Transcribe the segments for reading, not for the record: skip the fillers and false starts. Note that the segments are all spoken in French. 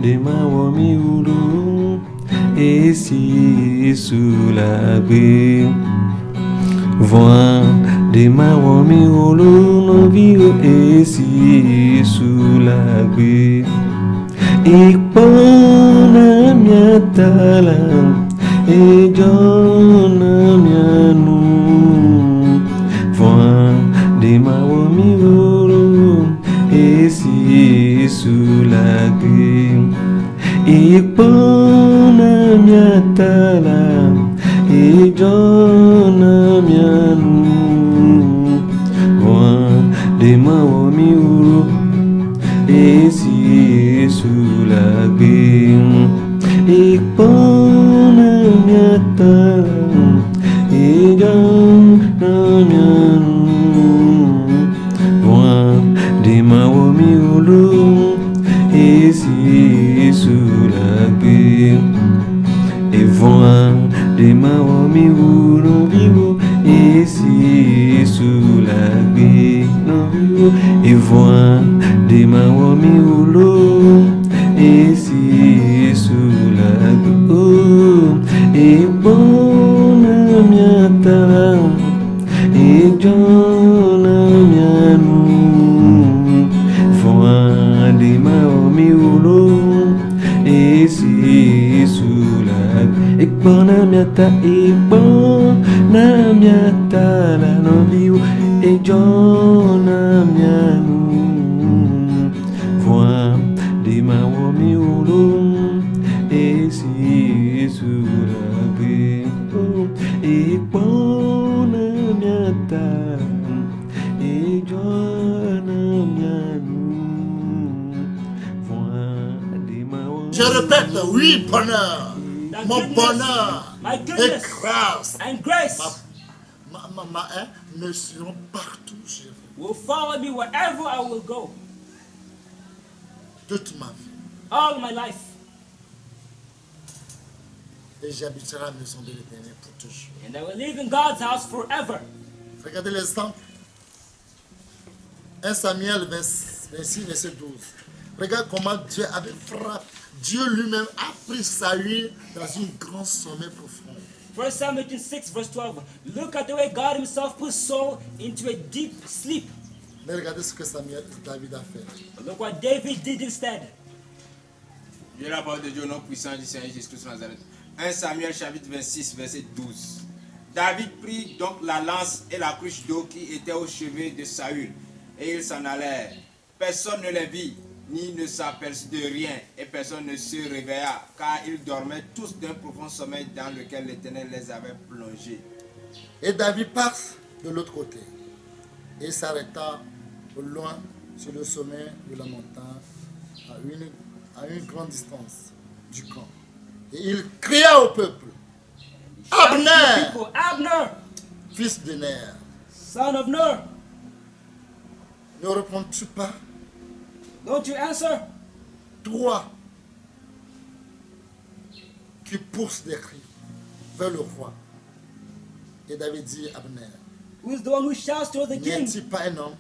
de mawomi ulu esi sous l'abri. Voix de mawomi ulu no vio esi sous l'abri. Ikpona miatala e jona mianu. Voix de mawomi ulu esi sous l'abri. Ikpona miatala e jona mianu. Voix de mawomi ulu esi sous l'abri. Ikpona miatala e jona mianu. Voix de mawomi ulu esi sous l'abri. Et voix de mawomi ulu vivo esi sous l'abri. Et voix de mawomi ulu esi sous l'abri. Et bona miatala e jona mianu. Voix de mawomi ulu esi sous l'abri. Et bona miatala no viu e jona mianu. Voix de mawomi ulu esi sous l'abri. Et bona miatala e jona mianu. Voix de mawomi. Je répète, oui, bonheur. Mon bonheur my et goodness, grâce and grace me seront partout où je vais. will follow me wherever I will go, Toute ma vie. all my life. Et j'habiterai à la maison de l'Éternel pour toujours. And I will live in God's house forever. Regardez l'exemple. 1 Samuel 26, verset 12. Regarde comment Dieu avait frappé. Dieu lui-même a pris Saül dans un grand sommeil profond. 1 Samuel 6, verse 12. Look at the way God himself put Saul into a deep sleep. Mais regardez ce que David a fait. But look what David did instead. Dieu la parole de Dieu, nom puissant du Seigneur Jésus-Christ de Nazareth. 1 Samuel chapitre 26, verset 12. David prit donc la lance et la cruche d'eau qui étaient au chevet de Saül, et ils s'en allèrent. Personne ne les vit, ni ne s'aperçut de rien, et personne ne se réveilla, car ils dormaient tous d'un profond sommeil dans lequel l'Éternel les avait plongés. Et David passe de l'autre côté et s'arrêta au loin sur le sommet de la montagne à une grande distance du camp. Et il cria au peuple, Abner, People, Abner, fils de Ner, son of Ner, ne réponds-tu pas, don't you answer? toi qui pousses des cris vers le roi? Et David dit à Abner, Who is the one who shouts to the king? n'es-tu pas un homme?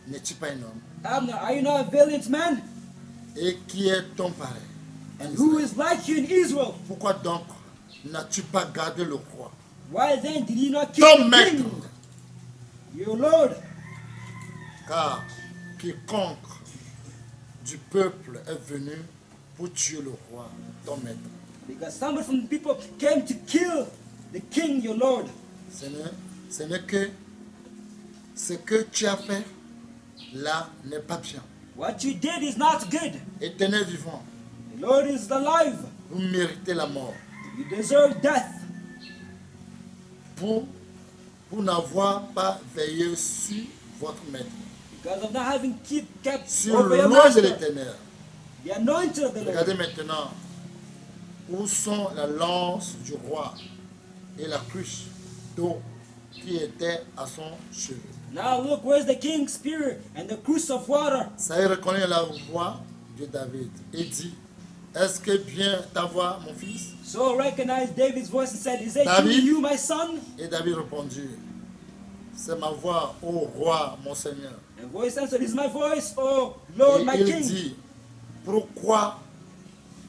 N'es-tu pas un homme? Abner, are you not a valiant man? Et qui est ton pareil? en Who Israël? is like you in Israel? Pourquoi donc n'as-tu pas gardé le roi, Why then did you not keep ton the maître? king, your Lord? Car quiconque du peuple est venu pour tuer le roi, ton maître. Because somebody from the people came to kill the king, your Lord. Ce n'est que ce que tu as fait là n'est pas bien. What you did is not good. Éternel vivant, The Lord is alive. vous méritez la mort You deserve death pour n'avoir pas veillé sur votre maître, because of not having kept sur over your l'ange de master, l'Éternel. the anointed of the Lord. Regardez maintenant où sont la lance du roi et la cruche d'eau qui était à son chevet. Now look, where's the king's spear and the cruse of water? Saül reconnaît la voix de David et dit, est-ce que bien ta voix, mon fils? Saul recognized David's voice and said, Is it David? truly you, my son? Et David répondit, c'est ma voix, ô roi, mon Seigneur. And voice answered, Is my voice, oh Lord, my Et il king? dit, pourquoi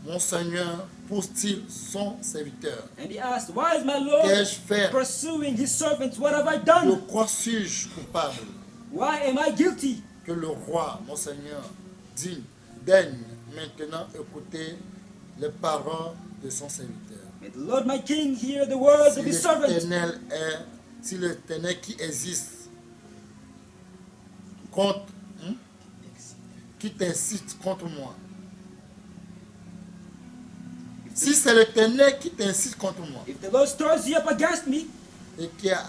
mon Seigneur pousse-t-il son serviteur? And he asked, why is my Lord Qu'ai-je fait? pursuing his servants? What have I De done? quoi suis-je coupable? Why am I guilty? Que le roi, mon Seigneur, daigne maintenant écouter les paroles de son serviteur. May the Lord my King hear the words Si of his servant. l'Éternel qui existe contre, qui t'incite contre moi. Si c'est l'Éternel qui t'incite contre moi If the Lord stirs you up against me et qui a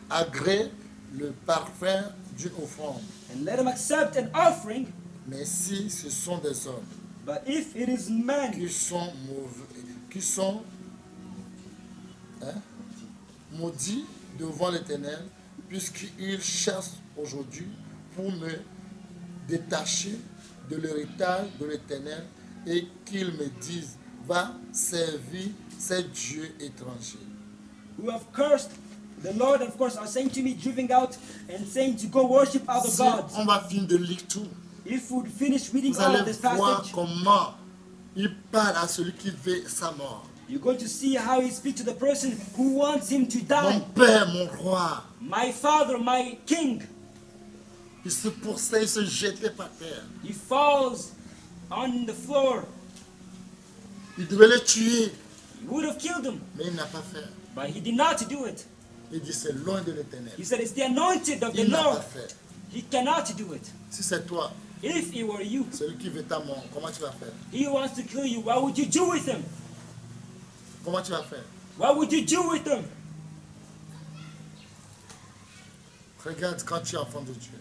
agrée le parfum d'une offrande, and let him accept an offering, mais si ce sont des hommes but if it is men qui sont mauvais, qui sont maudits devant l'Éternel, puisqu'ils chassent aujourd'hui pour me détacher de l'héritage de l'Éternel et qu'ils me disent, va servir ces dieux étrangers. who have cursed the Lord, of course, are saying to me, driving out and saying to go worship other Si gods. on va finir de lire tout, If we would finish reading vous all of allez this voir passage, comment il parle à celui qui veut sa mort. you're going to see how he speaks to the person who wants him to Mon die. Père, mon roi, My father, my king. il se poursuit, il se jetait par terre. He falls on the floor. Il devait le tuer, He would have killed him, mais il n'a pas fait. but he did not do it. Il dit, c'est loin de l'Éternel. He said, it's the anointed of the Il n'a pas Lord. fait. He cannot do it. Si c'est toi, If it were you, celui qui veut ta mort, comment tu vas faire? he wants to kill you, what would you do with him? Comment tu vas faire? What would you do with him? Regarde quand tu es enfant de Dieu.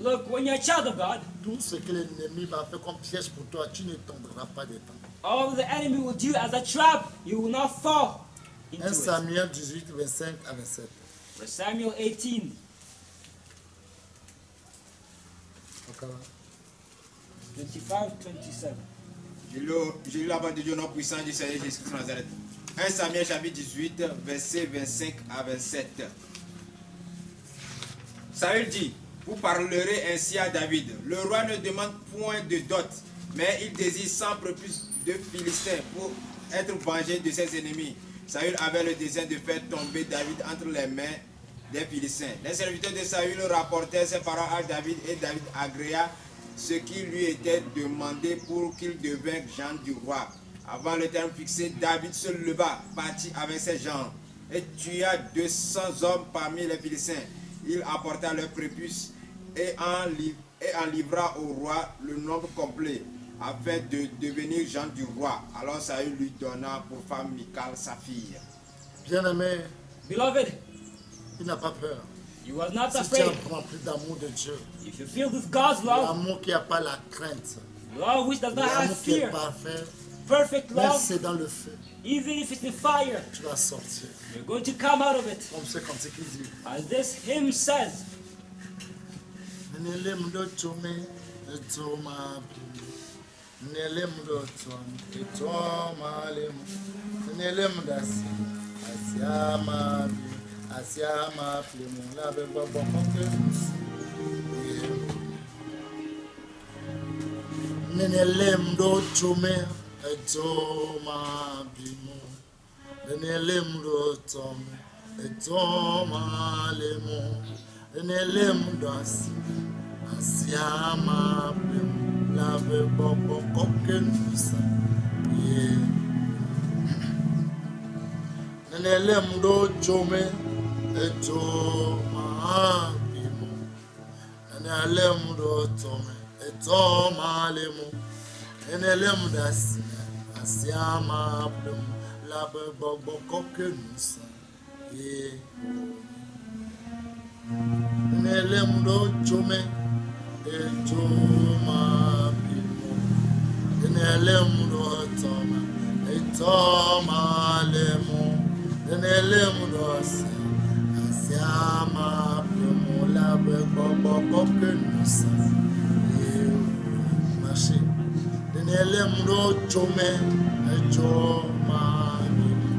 Look, when you're a child of God, Tout ce que l'ennemi va faire comme piège pour toi, tu ne tomberas pas dedans. all the enemy will do as a trap, you will not fall into 1 it. Samuel 18, 25 à 27. For Samuel 18, Encore. 25, 27. J'ai lu la parole de Dieu non puissant du Seigneur Jésus-Christ de Nazareth. 1 Samuel chapitre 18, versets 25 à 27. Saül dit, vous parlerez ainsi à David. Le roi ne demande point de dot, mais il désire 100 prépuces de Philistins pour être vengé de ses ennemis. Saül avait le désir de faire tomber David entre les mains des Philistins. Les serviteurs de Saül rapportèrent ces paroles à David et David agréa ce qui lui était demandé pour qu'il devienne gens du roi. Avant le terme fixé, David se leva, partit avec ses gens et tua 200 hommes parmi les Philistins. Il apporta leurs prépuces et en livra au roi le nombre complet afin de devenir gens du roi. Alors Saül lui donna pour femme Michal, sa fille. Bien-aimé, Beloved, il n'a pas peur. you are not Si tu afraid. es rempli d'amour de Dieu, If you filled with God's love, l'amour qui n'a pas la crainte, love which does not have l'amour qui est fear, parfait, perfect même love, si c'est dans le feu, even if it's in fire, tu vas sortir. you're going to come out of it. Comme ce cantique qui dit, As this hymn says, Nelem do tome, etoma bi. Nelem do tom, etoma lemu. Nelem dasi, asiama bi, asiama plemu. La be bo konke. Nelem do tome, etoma bi mo. Nelem do tome, etoma lemu. Nelem dasi. Asiama plemu la be bobo kokenusa ye nenelem do chome eto maabimo nenelem do tome eto malemo nenelem dasi asiama plemu la be bobo kokenusa ye nenelem do chome etoma bimo nenelem do toma etoma lemo nenelem do asiama bimo la be bobo kokenusa marché nenelem do chome etoma bimo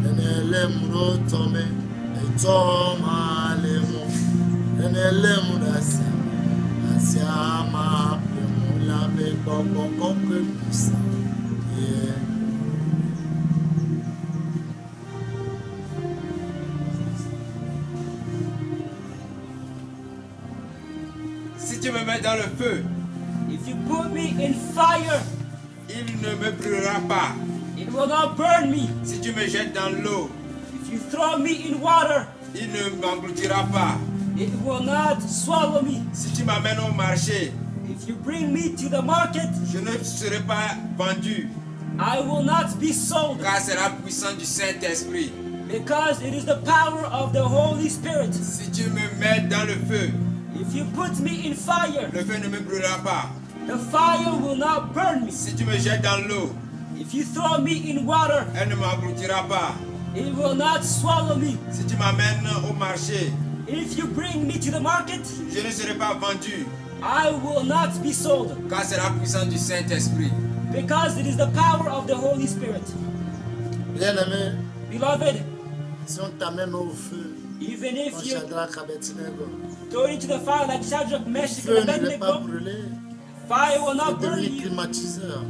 nenelem do tome etoma lemo nenelem do asiama plemu la be Bon, comme ça. Yeah. Si tu me mets dans le feu, If you put me in fire, il ne me brûlera pas. it will not burn me. Si tu me jettes dans l'eau, If you throw me in water, il ne m'engloutira pas. it will not swallow me. Si tu m'amènes au marché, If you bring me to the market, je ne serai pas vendu, I will not be sold, car c'est la puissance du Saint-Esprit. because it is the power of the Holy Spirit. Si tu me mets dans le feu, If you put me in fire, le feu ne me brûlera pas. the fire will not burn me. Si tu me jettes dans l'eau, If you throw me in water, elle ne m'engloutira pas. it will not swallow me. Si tu m'amènes au marché, If you bring me to the market, je ne serai pas vendu, I will not be sold, car c'est la puissance du Saint-Esprit. because it is the power of the Holy Spirit. Bien-aimé, Beloved, si on t'amène au feu, even ton if you Shadrach, Abednego, throw into the fire like Shadrach, le Meshach, feu and ne va pas Abednego, brûler. fire will C'est not burn devenu you. climatiseur.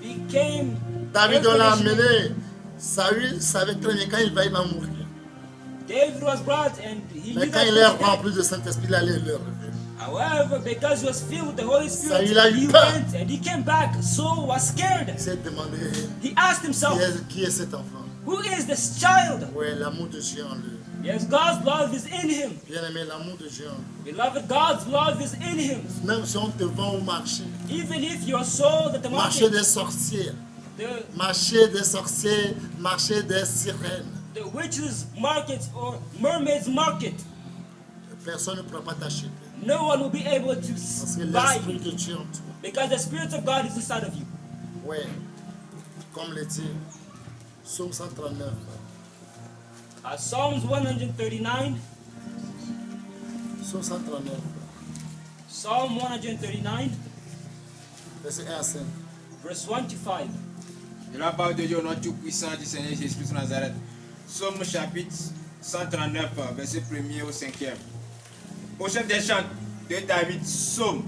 He became David, on l'a air conditioning. amené. Saül savait très bien quand il va mourir. David was brought and he Mais knew quand that il he est was dead. rempli de Saint-Esprit, il allait le relever. However, because he was filled with the Holy Spirit, il a eu he peur. went and he came back. Saul was scared. Il s'est demandé He asked himself, qui est cet enfant. who is this child? Oui, l'amour de Dieu en lui. Yes, God's love is in him. Bien-aimé, l'amour de Dieu en lui. Beloved, God's love is in him. Même si on te vend au marché, Even if you're sold at the marché market, des sorcières, the marché des sorciers, marché des sirènes, witches' market or mermaids' market, personne ne pourra pas t'acheter. no one will be able to Parce que buy l'Esprit you, de Dieu en toi. because the Spirit of God is inside of you. Oui, comme le dit Psaume 139, Psalms 139, Psaume 139, Psalm 139, verset 1 à 5. verse 1 to 5. De la part de Dieu, notre Tout-Puissant du Seigneur Jésus-Christ de Nazareth. Psaume chapitre 139, verset 1er au 5e. Au chef des chants de David, Psaume.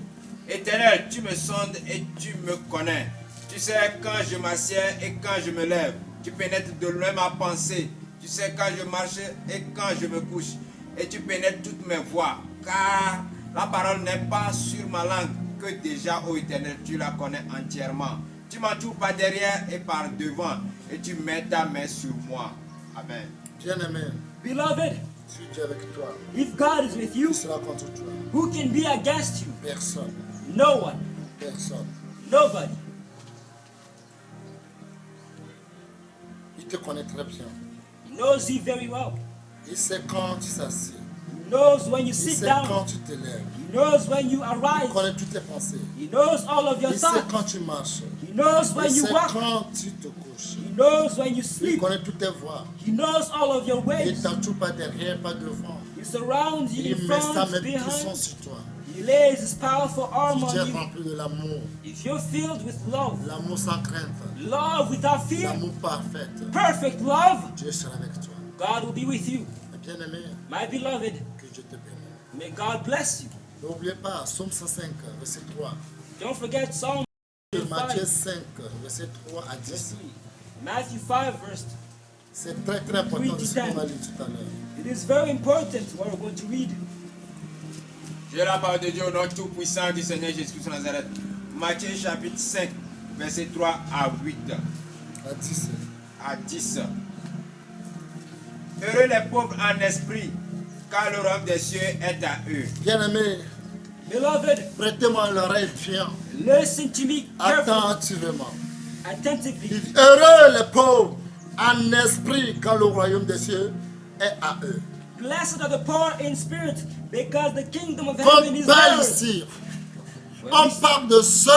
Éternel, tu me sondes et tu me connais. Tu sais quand je m'assieds et quand je me lève. Tu pénètres de loin ma pensée. Tu sais quand je marche et quand je me couche. Et tu pénètres toutes mes voies. Car la parole n'est pas sur ma langue que déjà, ô Éternel, tu la connais entièrement. Tu m'entoures par derrière et par devant. Et tu mets ta main sur moi. Amen. Bien-aimé, Beloved, si Dieu est avec toi, if God is with you, qui sera contre toi? who can be against you? Personne. No one, Personne. nobody. Il te connaît très bien. He knows you very well. Il sait quand tu s'assieds. He knows when you Il sit sait down. quand tu te lèves. He knows when you Il arise. connaît toutes tes pensées. He knows all of your Il sait thoughts. quand tu marches. He knows when Il you sait walk. quand tu te couches. He knows when you Il sleep. connaît toutes tes voies. He knows all of your Il ways. ne t'entoure pas derrière, pas devant. He surrounds you Il in met sa front, main puissante behind. sur toi. He lays his powerful arm Si tu es on you. rempli de l'amour, If you're filled with love, l'amour sans crainte, love without fear, l'amour parfait, perfect love, Dieu sera avec toi. God will be with you. Bien-aimé, My beloved, que Dieu te bénisse. may God bless you. N'oubliez pas, Psaume 105, verset 3. Don't forget Psalm Matthieu 5, 5, verset 3 à verse 10. 3. Matthew 5, verse. C'est très très important de ce qu'on va lire tout à l'heure. It is very important what we're going to read. J'ai la parole de Dieu, notre Tout-Puissant du Seigneur Jésus-Christ de Nazareth. Matthieu chapitre 5, verset 3 à 8. À 10. À 10. Heureux les pauvres en esprit, car le royaume des cieux est à eux. Bien-aimé, Beloved, prêtez-moi l'oreille bien, listen to me carefully, attentivement. attentively. Il dit, heureux les pauvres en esprit, quand le royaume des cieux est à eux. Blessed are the poor in spirit, because the kingdom of Comme heaven is parle theirs. ici, on parle de ceux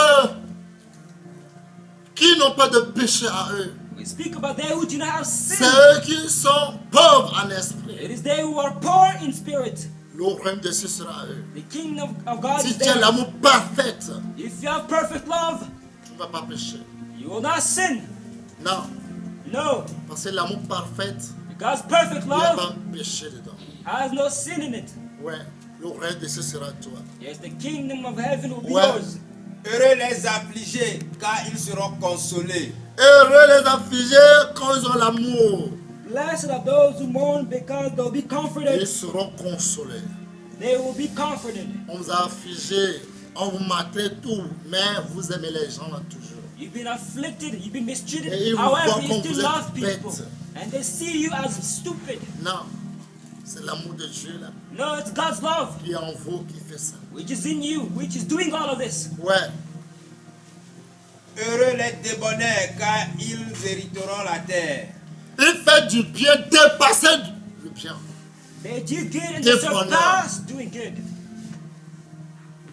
qui n'ont pas de péché à eux. We speak about they who do not have sin. Ceux qui sont pauvres en esprit. It is they who are poor in spirit. Le royaume des cieux sera à eux. The kingdom of God Si is tu as there. l'amour parfait, If you have perfect love, tu ne vas pas pécher. you will not sin. Non, No, parce que l'amour parfait, because perfect il n'y a love pas péché dedans. has no sin in it. Ouais, le royaume des cieux sera à toi. Yes, the kingdom of heaven will be Ouais, yours. Heureux les affligés, car ils seront consolés. Heureux les affligés quand ils ont l'amour. Blessed are those who mourn because they'll be Ils comforted. seront consolés. They will be comforted. On vous a affligé, on vous maltraite tout, mais vous aimez les gens là toujours. You've been afflicted, you've been Et mistreated. ils vous However, voient you comme still vous love êtes people. bêtes. And they see you as stupid. Non, c'est l'amour de Dieu là, No, it's God's love, qui est en vous qui fait ça. which is in you, which is doing all of this. Ouais, Heureux les débonnaires, car ils hériteront la terre. il fait du bien, dépasser le bien. They do good and Des they surpass doing good.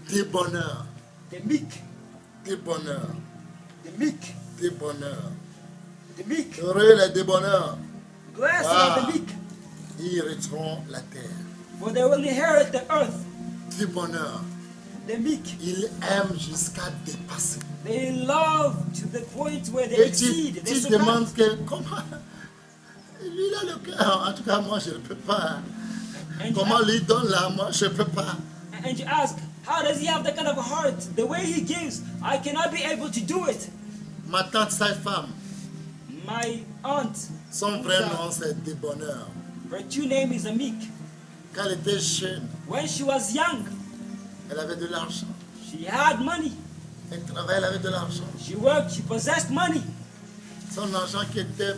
Des bonheurs, The meek, des bonheurs, the meek, des bonheurs. the meek. Heureux les débonneurs, Blessed Ah. are the meek, ils hériteront la terre. for they will inherit the earth. Des bonheurs, The meek, ils aiment jusqu'à dépasser. they love to the point where they Et tu exceed, they te demandes surpass. que comment lui il a le cœur. En tout cas, moi je ne peux pas. And you, Comment lui donne là, moi je ne peux pas. and you ask, how does he have that kind of a heart? The way he gives, I cannot be able to do it. Ma tante, sa femme, My aunt, son vrai nom c'est Débonneur. her true name is Amik. Quand elle était jeune, When she was young, elle avait de l'argent. she had money. Elle travaillait, elle avait de l'argent. She worked, she possessed money. Son argent qui était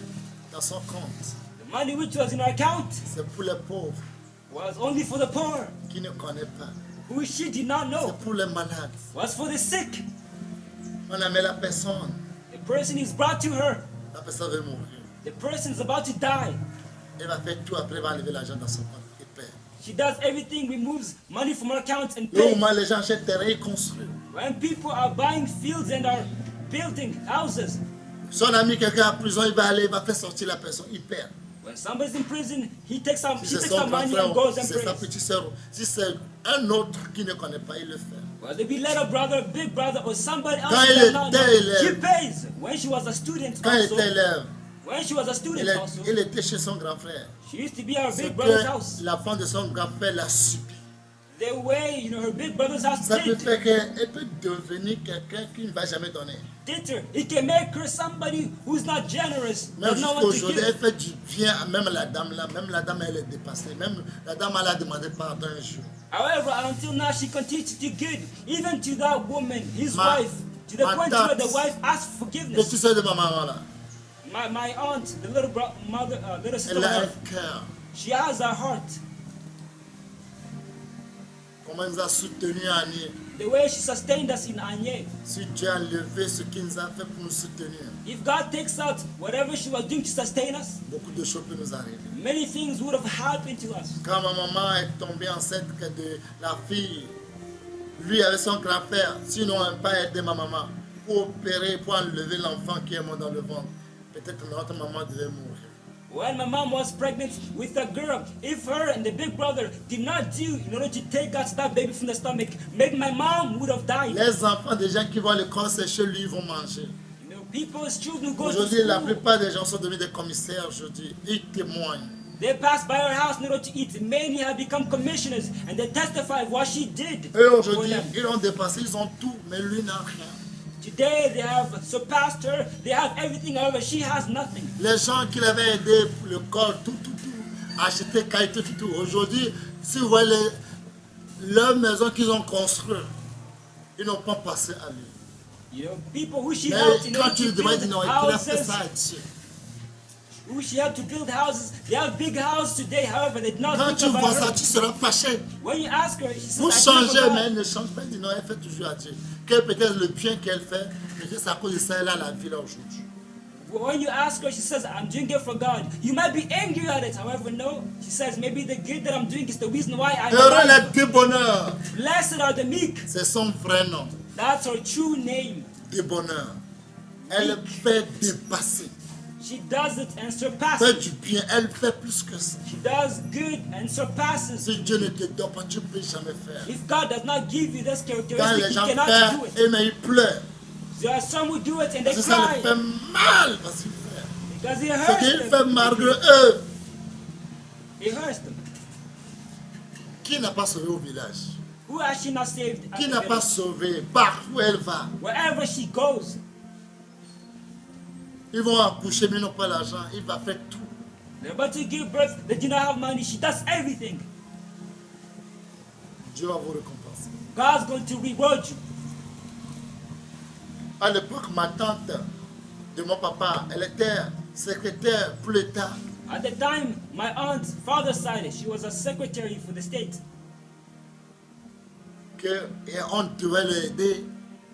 dans son compte, The money which was in her account c'est pour les pauvres was only for the poor, qui ne connaissent pas. who she did not know, C'est pour les malades. was for the sick. On amène la personne, The person is brought to her. la personne veut mourir. The person is about to die. Elle va faire tout, après elle va enlever l'argent dans son compte et paie. She does everything, removes money from her account and Le pays. moment les gens achètent terrain, ils construisent. When people are buying fields and are building houses, Son ami, quelqu'un en prison, il va aller, il va faire sortir la personne, il perd. when somebody's in prison, she takes some Si c'est son grand money frère, and goes si and c'est sa prays. petite soeur, si c'est un autre qui ne connaît pas, il le fait. Whether it be little brother, big brother, or somebody else Quand who il does not know, était élève. she pays. When she was a student Quand il also, était élève, when she was a student also, il était chez son grand frère. she used to be at her C'est big brother's que house. la femme de son grand frère l'a subi. The way, her big brother's house Ça peut did faire qu'elle peut devenir quelqu'un qui ne va jamais donner. her. It can make her somebody who's not generous, Même does not jusqu'à want to aujourd'hui, elle give. fait du bien à même la dame là. Même la dame, elle est dépassée. Même la dame, elle a demandé pardon un jour. However, until now, she continues to do good, even to that woman, his Ma- wife, to the ma point where tante. the wife asked Qu'est-ce que forgiveness. tu sais de ma maman là? My aunt, the little little sister, Elle of a un hers, cœur. she has a heart. Comment elle nous a soutenus à Nier. The way she sustained us in Anye. Si Dieu a levé ce qu'il nous a fait pour nous soutenir, If God takes out whatever she was doing to sustain us, beaucoup de choses peuvent nous arriver. many things would have happened to us. Quand ma maman est tombée enceinte de la fille, lui avec son grand frère, sinon on n'a pas aidé ma maman pour opérer, pour enlever l'enfant qui est mort dans le ventre, peut-être notre maman devait mourir. When my mom was pregnant with a girl, if her and the big brother did not do in order to take out that baby from the stomach, maybe my mom would have died. Les enfants des gens qui vont à l'école, c'est chez lui, ils vont manger. People's children who go to Aujourd'hui, la school, plupart des gens sont devenus des commissaires aujourd'hui. Ils témoignent. they pass by her house in order to eat. Many have become commissioners and they testify what she did Eux for aujourd'hui, them. ils ont dépassé, ils ont tout, mais lui n'a rien. Today they have surpassed her, they have everything, however, she has nothing. Les gens qui l'avaient aidé pour le corps, tout, acheter qualité, tout. Aujourd'hui, si vous voyez leur maison qu'ils ont construite, ils n'ont pas passé à lui. People who she Mais helped in quand order tu lui to demandes, build non, il a fait houses, ça à Dieu. who she helped to build houses, they have big houses today, however, they did not Quand think tu vois about ça, her. tu seras fâché. When you ask her, she Vous says, I do it changez, for mais God. elle ne change pas. Elle dit non, elle fait toujours à Dieu. Que peut-être le bien qu'elle fait, peut-être c'est à cause de ça, elle a la vie là aujourd'hui. When you ask her, she says, I'm doing it for God. You might be angry at it, however, no. She says, maybe the good that I'm doing is the reason why I'm Heureux alive. les débonneurs. Blessed are the meek. C'est son vrai nom. That's her true name. Débonneur. Elle fait dépasser. She does it and Fait surpasses. du bien. Elle fait plus que ça. She does good and surpasses. Si Dieu ne te donne pas, tu ne peux jamais faire. If God does not give you this Quand characteristic, les you gens cannot font, do it. et mais ils pleurent. There are some who do it and they Parce que ça cry leur fait mal parce qu'ils font. because it Ce hurts qu'ils them. font malgré eux. It hurts them. Qui n'a pas sauvé au village? Who has she not saved? at Qui the n'a pas village? sauvé? Partout où elle va. Wherever she goes, Ils vont accoucher, mais ils n'ont pas l'argent. Il va faire tout. they're about to give birth. They do not have money. She does everything. Dieu va vous récompenser. God's going to reward you. À l'époque, ma tante de mon papa, elle était secrétaire pour l'État. At the time, my aunt's father's side, she was a secretary for the state. Et on devait l'aider.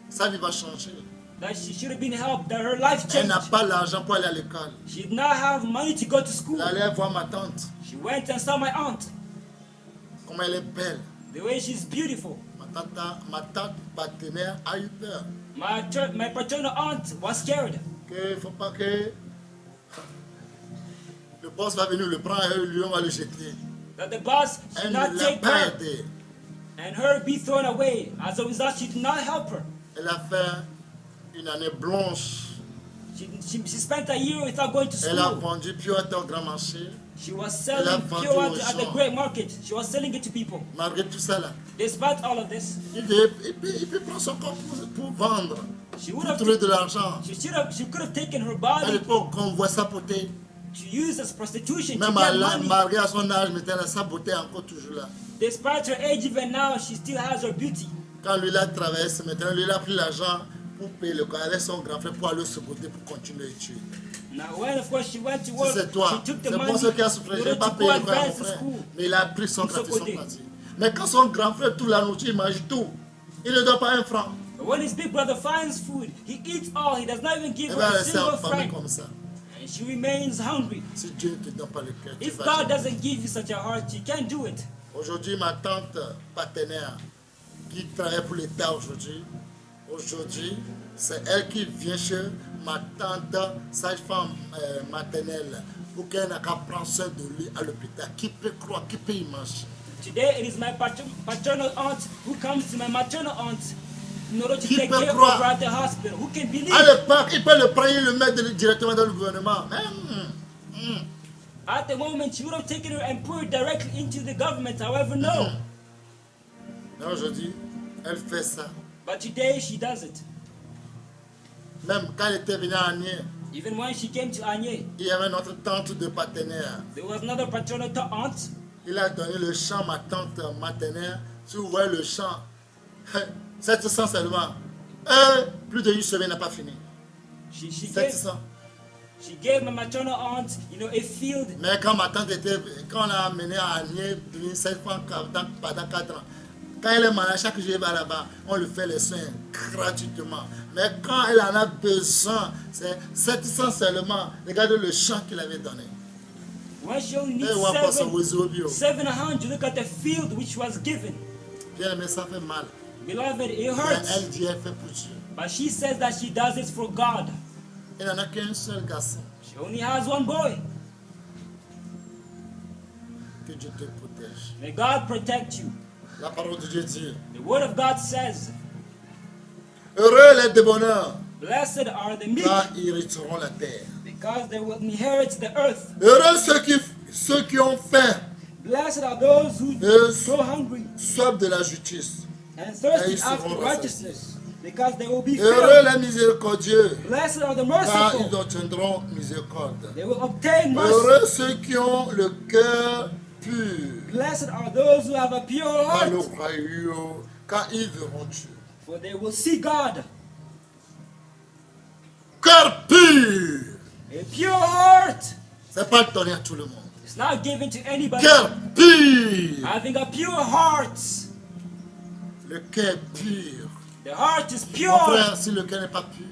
Sa vie va changer. That she should have been helped, that her life Elle n'a changed. pas l'argent pour aller à l'école. She did not have money to go to school. Elle allait voir ma tante. She went and saw my aunt. Comment elle est belle. The way she's beautiful. Ma tante partenaire a eu peur. My paternal aunt was scared. Il ne faut pas que le boss va venir le prendre et lui on va le jeter. That the boss should Elle not ne l'a take pas her aidé. and her be thrown away. As a result, she did not help her. Elle a fait une année blanche. She spent a year without going to Elle a school. vendu Pure-Water au grand marché. She was Elle a selling vendu pure aux water at the gens. great market. She was selling it to people. Malgré tout ça là. Despite all of this, Il peut prendre son corps pour vendre. she Pour would have trouver de l'argent. she could have taken her À body l'époque, quand on voit sa beauté, to use as prostitution to même get money. malgré à son âge, mais sa beauté est encore toujours là. Despite her age, even now, she still has her beauty. Quand lui a traversé, maintenant lui a pris l'argent pour payer le corps avec son grand frère pour aller se côté pour continuer à étudier. Now, when of course she went to Si work, c'est toi, she took the c'est money pour ce qui a in souffert. Je order n'ai pas to payé go le corps à mon advance to frère. school. Mais il a pris son Pour se grand frère, côté. son parti. Mais quand son grand frère, tout la nourriture, il mange tout. Il ne donne pas un franc. But when his big brother finds food, he eats all. He does not even give Elle her va a rester single en famille franc. comme ça. And she remains hungry. Si Dieu ne te donne pas le cœur, tu If vas God jamais. doesn't give you such a heart, you can't do it. Aujourd'hui, ma tante partenaire qui travaille pour l'État aujourd'hui, c'est elle qui vient chez ma tante sage-femme maternelle pour qu'elle n'a qu'à prendre soin de lui à l'hôpital. Qui peut croire, qui peut y manger? Today, it is my paternal aunt who comes to my maternal aunt in order to Qui take peut care of croire? her at the hospital. Who can believe? À l'époque, il peut le prendre et le mettre directement dans le gouvernement. At the moment, she would have taken her and put her directly into the government. However, no. Mais aujourd'hui, elle fait ça. But today, she does it. Même quand elle était venue à Agné, Even when she came to Anye, il y avait notre tante de partenaire. there was another paternal aunt. Il a donné le champ à ma tante maternelle. Si vous voyez le champ, 700 seulement. Plus de une semaine n'a pas fini. She gave 700. She gave my maternal aunt, a field. Mais quand ma tante était, quand on l'a amenée à Agné, cette fois pendant 4 ans, quand elle est malade, chaque jour elle va là-bas, on lui fait les soins gratuitement. Mais quand elle en a besoin, c'est 700 seulement. Regardez le champ qu'il avait donné. When she only needs Et on va passer au 700, look at the field which was given. Bien aimé, ça fait mal. Beloved, it Mais hurts. elle dit, elle fait pour Dieu. But she says that she does it for God. Il n'en a qu'un seul garçon. She only has one boy. Que Dieu te protège. May God protect you. La parole de Dieu dit, The word of God says, heureux les débonnaires, blessed are the meek, car ils hériteront la terre. because they will inherit the earth. Heureux ceux qui ont faim, Blessed are those who Yes. go hungry soif de la justice. and Et thirsty ils seront after rassasiés. righteousness, because they will be Heureux filled. les miséricordieux, Blessed are the car ils merciful, obtiendront miséricorde. they will obtain mercy. Heureux ceux qui ont le cœur pur, Blessed are those who have a pure car le heart, royaume, car ils verront Dieu. for they will see God. Cœur pur, A pure heart c'est pas donné à tout le monde. is not given to anybody. Cœur pur, Having a pure heart, le cœur pur. the heart is Mon pure. frère, si le cœur n'est pas pur,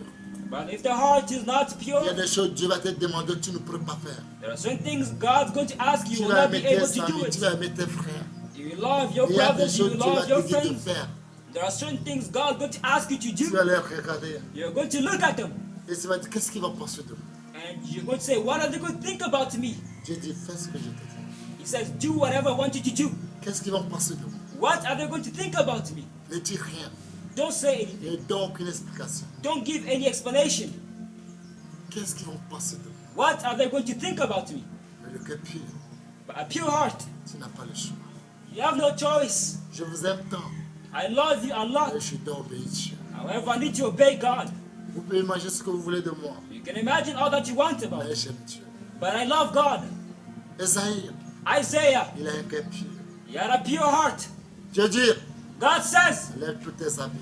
But if the heart is not il y a pure, des choses que Dieu va te demander que tu ne pourras pas faire. there are certain things God's going to ask you, Tu you will vas not be aimer tes able to do amis, tu it. vas aimer tes frères. You love your Il y a des brothers, you choses que Dieu va love your te dire de friends. faire. There are certain things God's going to ask you to Tu do. vas les regarder. You're going to look at them Et tu vas dire, qu'est-ce qu'ils vont penser de moi? and you're going to say, what are they going to think about me? Dieu dit, fais ce que je te dis. He says, do whatever I want you to do. Qu'est-ce qu'ils vont penser de moi? What are they going to think about me? Ne dis rien. Don't say anything. Ne donne aucune explication. Don't give any explanation. Qu'est-ce qu'ils vont penser de moi? What are they going to think about me? Mais le cœur pur, But a pure heart, tu n'as pas le choix. you have no choice. Je vous aime tant. I love you a lot. mais je dois obéir. However, I need to obey God. Vous pouvez imaginer ce que vous voulez de moi, You can imagine all that you want about mais me. j'aime Dieu. But I love God. Esaïe, Isaiah, il a un cœur pur. you had a pure heart. Dieu dit, God says, lève tous tes habits.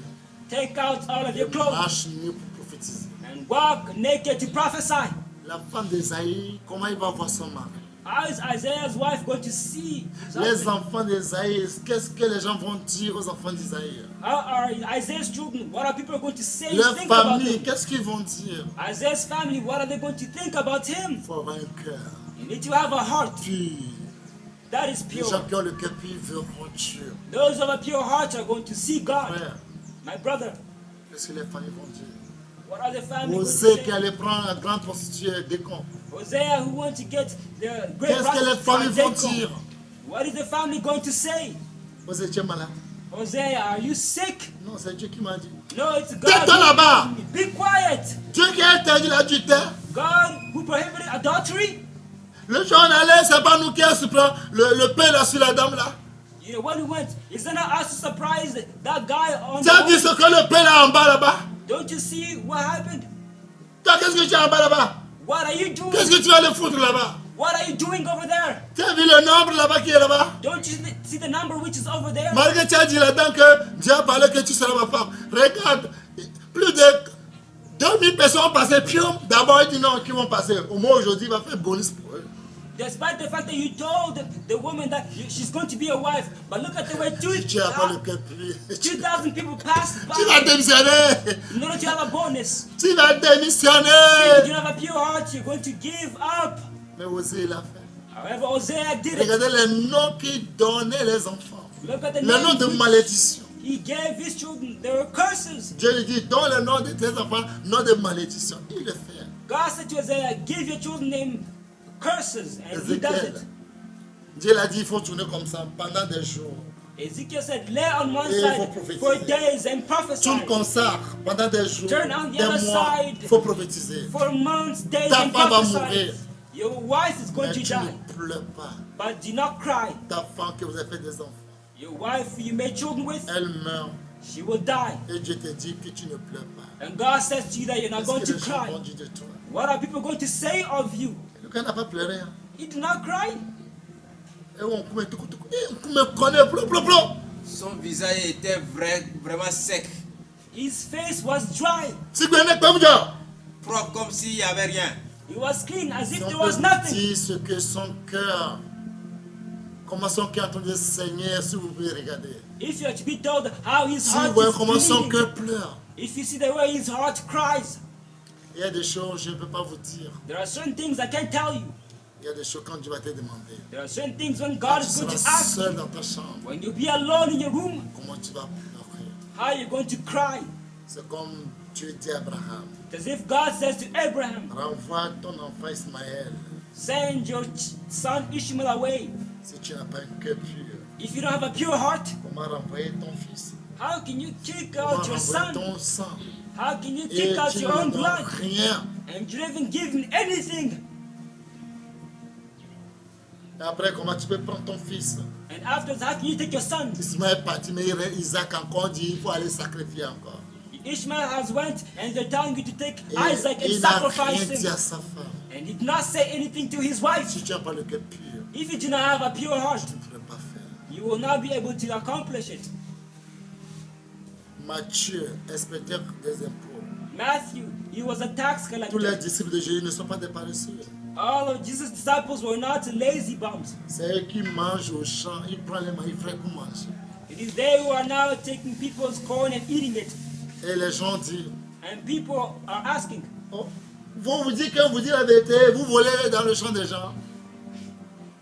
take out all of your clothes Marche nu pour prophétiser. and walk naked to prophesy. La femme d'Esaïe, comment il va voir son mari? How is Isaiah's wife going to see his Les husband? enfants d'Esaïe, qu'est-ce que les gens vont dire aux enfants d'Esaïe? How are Isaiah's children? What are people going to say? Leur Think about famille, him. qu'est-ce qu'ils vont dire? Isaiah's family, what are they going to think about him? Il faut avoir un cœur You need to have a heart pur. that is Les gens pure. qui ont le cœur pur verront Dieu. Those of a pure heart are going to see God. Frère, My brother, qu'est-ce que les familles vont dire? what are the family going to Osée qui say? allait prendre la grande prostituée Décon. Hosea who wants to get the great Qu'est-ce que les familles vont Jacob. dire? What is the family going to say? Osée, tu es malade? Hosea, are you sick? Non, c'est Dieu qui m'a dit. No, it's God. Tais-toi là-bas! Be quiet. Dieu qui a interdit l'adultère. God who prohibited adultery. Le jour où on allait, c'est pas nous qui a surpris le pain là sur la dame là. You know, when we went, isn't it us surprised that guy on Tu as vu ce que le pain là en bas là-bas? Don't you see what happened? Toi, qu'est-ce que tu as en bas là-bas? What are you doing? Qu'est-ce que tu vas aller foutre là-bas? What are you doing over there? Tu as vu le nombre là-bas qui est là-bas? Don't you see the number which is over there? Malgré que tu as dit là-dedans que Dieu a parlé que tu seras ma femme. Regarde, plus de 2000 personnes ont passé. Puis d'abord, il dit non, qui vont passer. Au moins aujourd'hui, il va faire bonus pour eux. Despite the fact that you told the woman that she's going to be a wife, but look at the way Tu n'as pas le cœur pur. 2,000 people passed Tu vas by démissionner. in order to have a bonus. Tu vas If you démissionner. don't have a pure heart, you're going to give up. Mais Osée l'a fait. However, Hosea did it. Regardez les noms qu'il donnait les enfants. Look at the Les noms names de which malédiction. he gave his children. They were curses. Dieu lui dit, donne le nom de tes enfants, nom de malédiction. Il le fait. God said to Hosea, give your children name curses, and he does Ézéchiel. it. Dieu l'a dit, il faut tourner comme ça pendant des jours. Ezekiel said, lay on one Et il side faut prophétiser. for days and prophesy. Tu le consacres pendant des jours, Turn on the des other mois. side. Il faut prophétiser. For months, days, Ta and femme va prophesy. mourir. Your wife is going Mais to tu die, ne pleures pas. but do not cry. Ta femme que vous avez fait des enfants, Your wife you made children with, elle meurt. she will die. Et Dieu te dit que tu ne pleures pas. And God says to you that you're not going Qu'est-ce to que les gens cry. vont dire de toi? What are people going to say of you? Le gars n'a pas pleuré. Hein. He did not cry. Et on me connaît, plou, plou, plou. Son visage était vraiment sec, His face was dry. Si vous n'êtes pas bien, propre comme s'il n'y avait rien. He was clean, as if on there was peut nothing. dire ce que son cœur, comment son cœur est en train de saigner, si vous pouvez regarder. If you are to be told how his Si vous heart voyez is comment son bleeding, cœur pleure, if you see the way his heart cries, il y a des choses, je ne peux pas vous dire. there are certain things I can't tell you. Il y a des choses quand Dieu va te demander. There are certain things when Quand God tu is going to seras ask seul you, dans ta chambre, when you be alone in your room, comment tu vas pleurer. how you're going to cry. C'est comme Dieu dit à Abraham, As if God says to Abraham, renvoie ton enfant Ismaël send your son Ishmael away. si tu n'as pas un cœur pur. If you don't have a pure heart, Comment renvoyer ton fils? how can you kick Comment out your renvoyer son? ton sang? How can you Et kick out tu your own ne donnes blood? rien. And you don't even give him anything. Et après, comment tu peux prendre ton fils? And after that, how can you take your son? Ismaël est parti, mais Isaac encore dit, il faut aller sacrifier encore. Ishmael has went and they're telling you to take Et Isaac and il n'a rien sacrifice dit à him. sa femme. And did not say anything to his wife. Si tu n'as pas le cœur pur, If you do not have a pure heart, tu ne pourrais pas faire. you will not be able to accomplish it. Matthieu, inspecteur des impôts. Matthew, he was a tax Tous les collector. disciples de Jésus ne sont pas des paresseux. All of Jesus' disciples were not lazy bums. C'est eux qui mangent au champ, ils prennent les maïs frais pour manger. It is they who are now taking people's corn and eating it. Et les gens disent, And people are asking, oh, vous dites que vous dites la vérité, vous volez dans le champ des gens.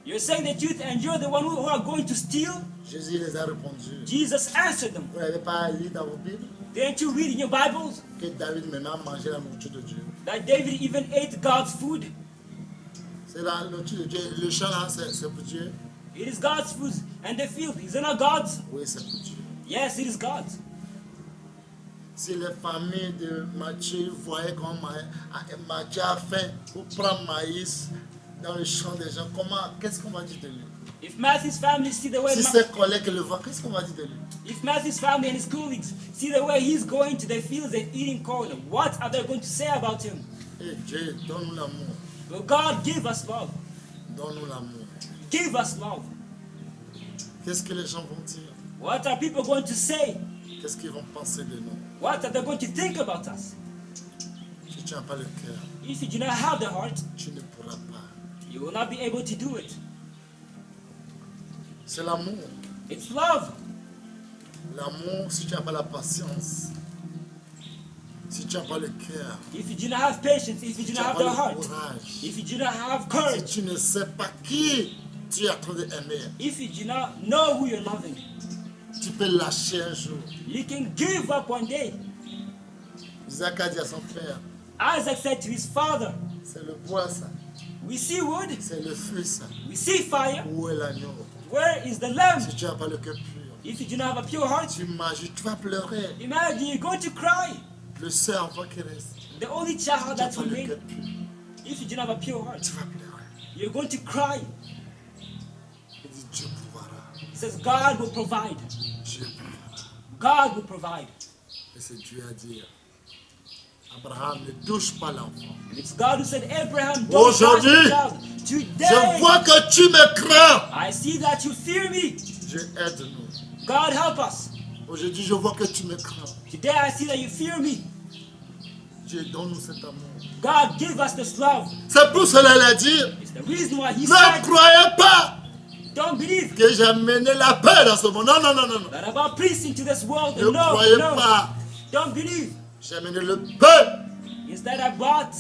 you're saying the truth and you're the one who are going to steal? Jésus les a répondu. Jesus answered them. Vous n'avez pas lu dans vos Bibles Didn't you read in your Bibles que David maintenant mangeait la nourriture de Dieu. that David even ate God's food? C'est la nourriture de Dieu. Le champ là, c'est pour Dieu. It is God's food. And the field, is it not God's? Oui, c'est pour Dieu. Yes, it is God's. Si les familles de Matthieu voyaient comment Matthieu a faim pour prendre maïs dans le champ des gens, qu'est-ce qu'on va dire de lui? If Matthew's family see the way Si ses collègues le voient, qu'est-ce qu'on va dire de lui? if Matthew's family and his colleagues see the way he's going to the fields and eating corn, what are they going to say about him? Et Dieu, donne-nous l'amour. Will God give us love? Donne-nous l'amour. Give us love. Qu'est-ce que les gens vont dire? What are people going to say? Qu'est-ce qu'ils vont penser de nous? What are they going to think about us? Si tu n'as pas le cœur, If you do not have the heart, tu ne pourras pas. you will not be able to do it. C'est l'amour. It's love. L'amour, si tu n'as pas la patience, si tu n'as pas le cœur, If you do not have patience, if you do si tu not n'as have pas the le heart, courage, if you do not have si courage, tu ne sais pas qui tu es en train d'aimer, if you do not know who you're loving, tu peux lâcher un jour. you can give up one day. Isaac a dit à son père, Isaac said to his father, c'est le bois ça, we see wood, c'est le feu ça. we see fire, Où est l'agneau? where is the lamb? Si tu n'as pas le cœur pur, If you do not have a pure heart, tu imagines, tu vas pleurer. imagine you're going to cry. Le seul enfant qui reste, The only tu child n'as that's pas le remaining, cœur pur, if you do not have a pure heart, tu vas pleurer. you're going to cry. Il dit Dieu pourra. It says God will provide. Dieu pourra. God will provide. Et c'est Dieu à dire. Abraham, ne touche pas l'enfant. And it's God who said, Abraham, don't touch Aujourd'hui, the child. Je Today, vois que tu me crains. I see that you fear me. Dieu aide-nous. God help us. Aujourd'hui, je vois que tu me crains. Today I see that you fear me. Dieu, donne-nous cet amour. God give us this love. C'est pour cela qu'il a dit, It's the reason why he ne said, croyez pas don't believe que j'ai amené la paix dans ce monde. Non, non, non, non, non. that I brought peace into this world. Ne No, croyez no. pas. Don't believe. J'ai amené le paix, Instead I brought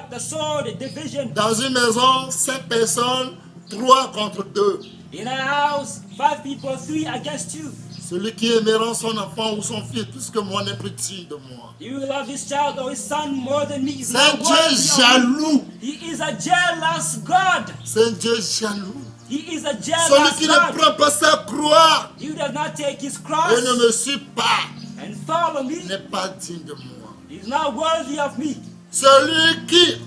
the sword, the division. Dans une maison, 5 personnes, 3 contre 2. In a house, 5 people, 3 against 2. Celui qui aimera son enfant ou son fils plus que moi n'est petit de moi. You will love his child or his son more than me. He's C'est un not Dieu worthy of me. jaloux. He is a jealous God. C'est un Dieu jaloux. He is a Celui jealous qui ne God. prend pas sa croix You does not take his et cross ne me suit pas and follow me. n'est pas digne de moi. He's not worthy of me. Celui qui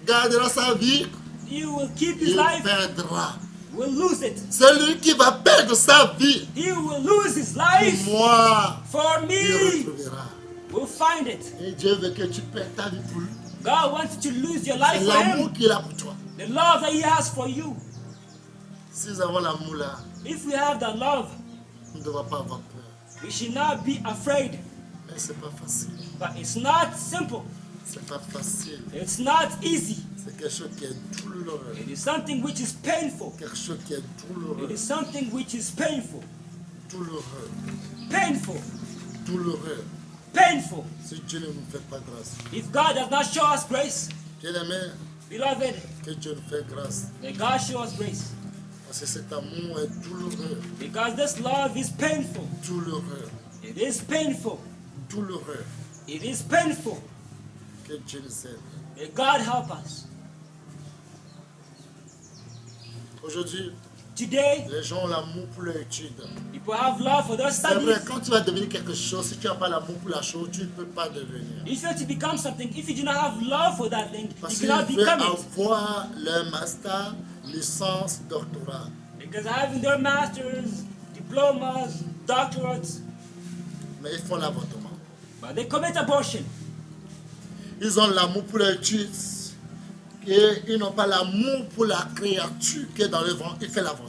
gardera sa vie, He will keep his il life, perdra. will lose it. Celui qui va perdre sa vie, He will lose his life. moi, For il me, retrouvera. will find it. Et Dieu veut que tu perdes ta vie pour lui. God wants you to lose your C'est life for l'amour him. qu'il a pour toi. The love that he has for you. Si nous avons l'amour là, If we have that love, nous ne devons pas avoir peur. we should not be afraid. Mais c'est pas facile. But it's not simple. C'est pas facile. It's not easy. C'est quelque chose qui est douloureux. It is something which is painful. Quelque chose qui est douloureux. It is something which is painful. Douloureux. Painful. Douloureux. Painful. Si Dieu ne nous fait pas grâce. If God does not show us grace, Bien-aimé, beloved, que Dieu nous fait grâce. may God show us grace. Parce que cet amour est douloureux. Because this love is painful. Douloureux. It is painful. Douloureux. It is painful. Que Dieu nous aide. May God help us. Aujourd'hui, Today, les gens ont l'amour pour leur étude. people have love for their C'est vrai, studies. quand tu vas devenir quelque chose, si tu n'as pas l'amour pour la chose, tu ne peux pas devenir. If you want to become something, if you do not have love for that thing, you Parce qu'ils cannot veulent become it. avoir leur master, licence, doctorat. Because having their masters, diplomas, doctorates, Mais ils font l'avortement. but they commit abortion. Ils ont l'amour pour leur étude. Et ils n'ont pas l'amour pour la créature qui est dans le ventre. Ils font l'avortement.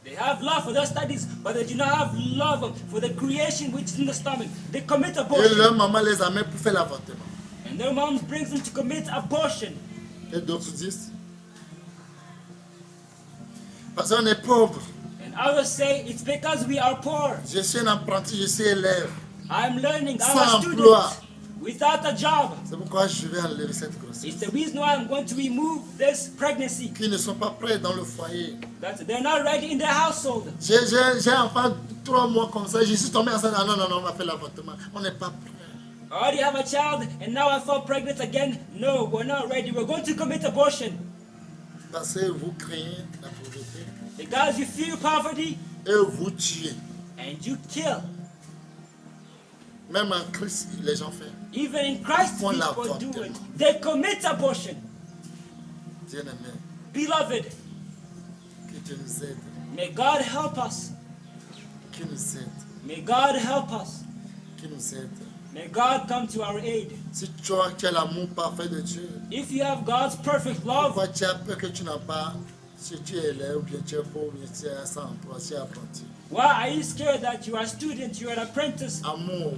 They have love for their studies, but they do not have love for the creation which is in the stomach. They commit Et abortion. leur maman les amène pour faire l'avortement. And their mom brings them to commit abortion. Et d'autres disent, parce qu'on est pauvre. And others say it's because we are poor. Je suis un apprenti, je suis élève. I'm learning, I'm Sans a student emploi. without a job. C'est pourquoi je vais enlever cette grossesse. It's the reason why I'm going to remove this pregnancy. Qui ne sont pas prêts dans le foyer. That they're not ready in their household. J'ai un enfant 3 mois comme ça, je suis tombé enceinte. Ah non, non, non, on va faire l'avortement. On n'est pas prêt. I already have a child and now I fall pregnant again. No, we're not ready. We're going to commit abortion. Parce que vous craignez la pauvreté Because you fear poverty et vous tuez. and you kill. Même en Christ, les gens font. Even in Christ, Font people l'avortement. do it. They commit abortion. Bien-aimé, Beloved, que Dieu nous aide. may God help us. Qui nous aide. May God help us. Qui nous aide. May God come to our aid. Si tu as l'amour parfait de Dieu, If you have God's perfect love, pourquoi tu as peur que tu n'as pas, si tu es élève, ou bien tu es pauvre, ou bien tu es sans emploi, tu es apprenti. why are you scared that you are a student, you are an apprentice? Amour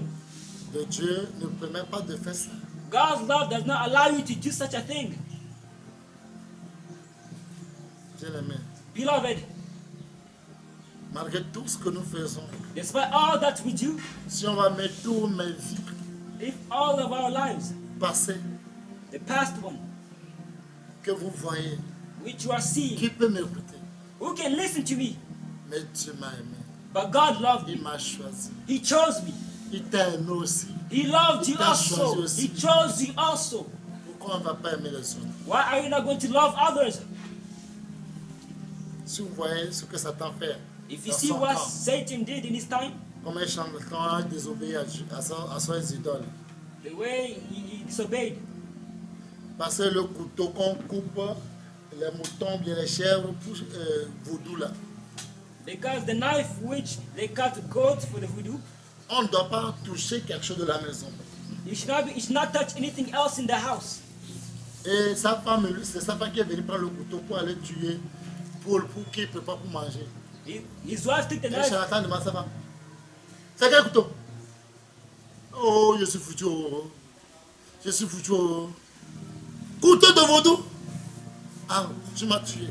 de Dieu ne permet pas de faire ça. God's love does not allow you to do such a thing. Bien-aimé, Beloved, malgré tout ce que nous faisons, despite all that we do, si on va mettre toutes mes vies if all of our lives, passées the past one, que vous voyez, which you are seeing, qui peut m'écouter? who can listen to me? Mais Dieu m'a aimé, But God loved il me. m'a choisi, He chose me. il t'a aimé aussi. He loved you Il t'a also. choisi aussi. He chose you also. Pourquoi on ne va pas aimer les autres? Why are you not going to love others? Si vous voyez ce que Satan fait, If you dans see son what camp, Satan did in his time, comment il désobéit à ses idoles. the way he disobeyed, Parce que le couteau qu'on coupe les moutons, bien les chèvres, pour vaudou là, because the knife which they cut goats for the voodoo, on ne doit pas toucher quelque chose de la maison. you should not touch anything else in the house. Et sa femme, c'est sa femme qui est venue prendre le couteau pour aller tuer Paul pour qu'il prépare pour manger. His wife took the Et knife. Jonathan demande à sa femme, c'est quel couteau? Oh, je suis foutu. Oh. Je suis foutu. Oh. Couteau de vaudou? Ah, tu m'as tué.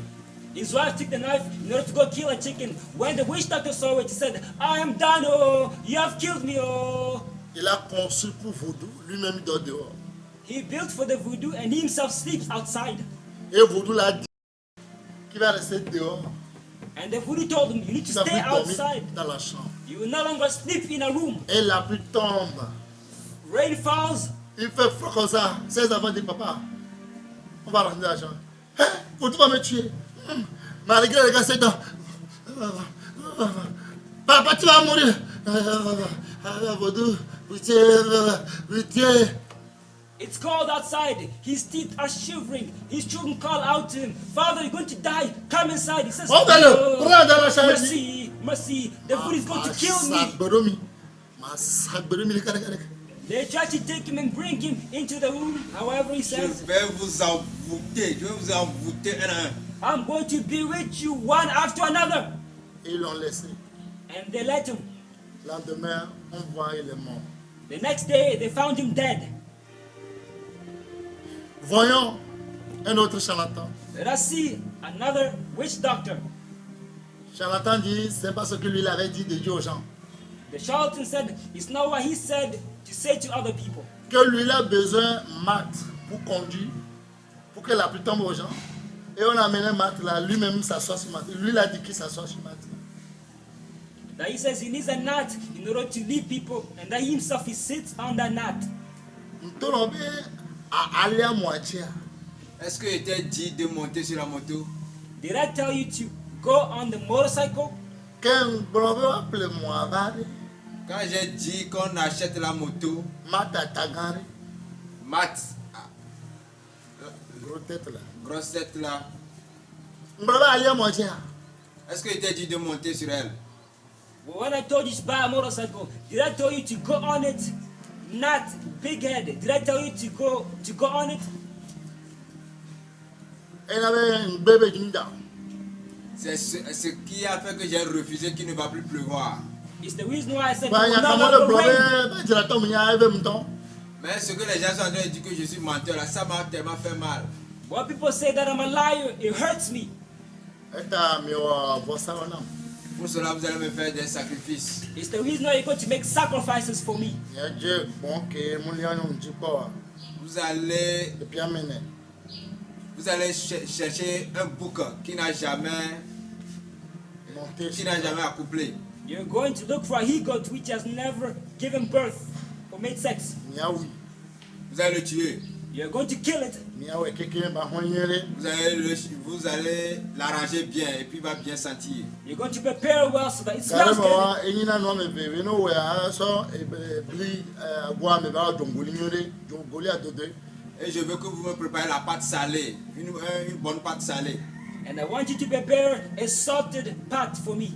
His wife took the knife in order to go kill a chicken. When the witch doctor saw it, he said, I am done, oh, you have killed me, oh. Il a conçu pour vaudou, lui-même il dort dehors. He built for the voodoo and he himself sleeps outside. Et vaudou l'a dit qu'il va rester dehors. And the voodoo told him, you need to Il va stay plus dormir outside. dans la chambre. You will no longer sleep in a room. Et la pluie tombe. Rain falls. Il fait froid comme ça. Ses enfants disent, papa, on va rentrer dans la chambre. Hein? Vaudou va me tuer. Malgré les gars, c'est dans. Papa, tu vas mourir. Vaudou, pitié, pitié. It's cold outside. His teeth are shivering. His children call out to him, Father, you're going to die. Come inside. He says, Oh, "No, prends dans la chambre. mercy, mercy. The voodoo is going to kill me. They try to take him and bring him into the room. However, he Je says, vais vous envoûter. Je vais vous envoûter un à un. I'm going to be with you one after another. Et ils l'ont laissé. And they let him. Lendemain, on voit il est mort. The next day, they found him dead. Voyons un autre charlatan. Let us see another witch doctor. Charlatan dit, c'est pas ce que lui il avait dit de dire aux gens. The charlatan said, it's not what he said to say to other people. Que lui il a besoin maths pour conduire, pour que la pluie tombe aux gens. Et on a amené maths là, lui-même s'assoit sur maths. Lui il a dit qu'il s'assoit sur maths. That he says he needs a gnat in order to lead people, and that he himself he sits on that gnat. Nous tombons à aller à moitié. Est-ce que était dit de monter sur la moto? Did I tell you to go on the motorcycle? Quand on appelle moi, Quand j'ai dit qu'on achète la moto, maths à Tagari, Matt, gros tête là. grosse tête là, On va aller à moitié. est-ce qu'il était dit de monter sur elle? Well, when I told you to buy a motorcycle, did I tell you to go on it? Not big head. Did I tell you to go on it? Elle avait un bébé d'une dame. C'est ce qui a fait que j'ai refusé qu'il ne va plus pleuvoir. It's the reason why I said Bah, il y it will a not comment le longer rain. problème, tu l'attends, mais il y a un même temps. Mais ce que les gens sont en train de dire que je suis menteur là, ça m'a tellement fait mal. When people say that I'm a liar, it hurts me. Et t'as mis au ça non. Pour cela, vous allez me faire des sacrifices. It's the reason why you're going to make sacrifices for me. Il y a Dieu, bon, que mon lien ne dit pas. Vous allez Et puis amener. Chercher un bouc qui n'a jamais Monter. accouplé. You're going to look for a he-goat which has never given birth or made sex. Miaoui. Vous allez le tuer. You're going to kill it. Miaoui, quelqu'un va hoigner. Vous allez l'arranger bien et puis il va bien sentir. You're going to prepare well so that it smells Carrément, good. et il y a un homme bébé, nous, ouais, ça, et bli, bois, mais va, dongoli, dongoli à deux. Et je veux que vous me préparez la pâte salée, une bonne pâte salée. And I want you to prepare a salted pot for me.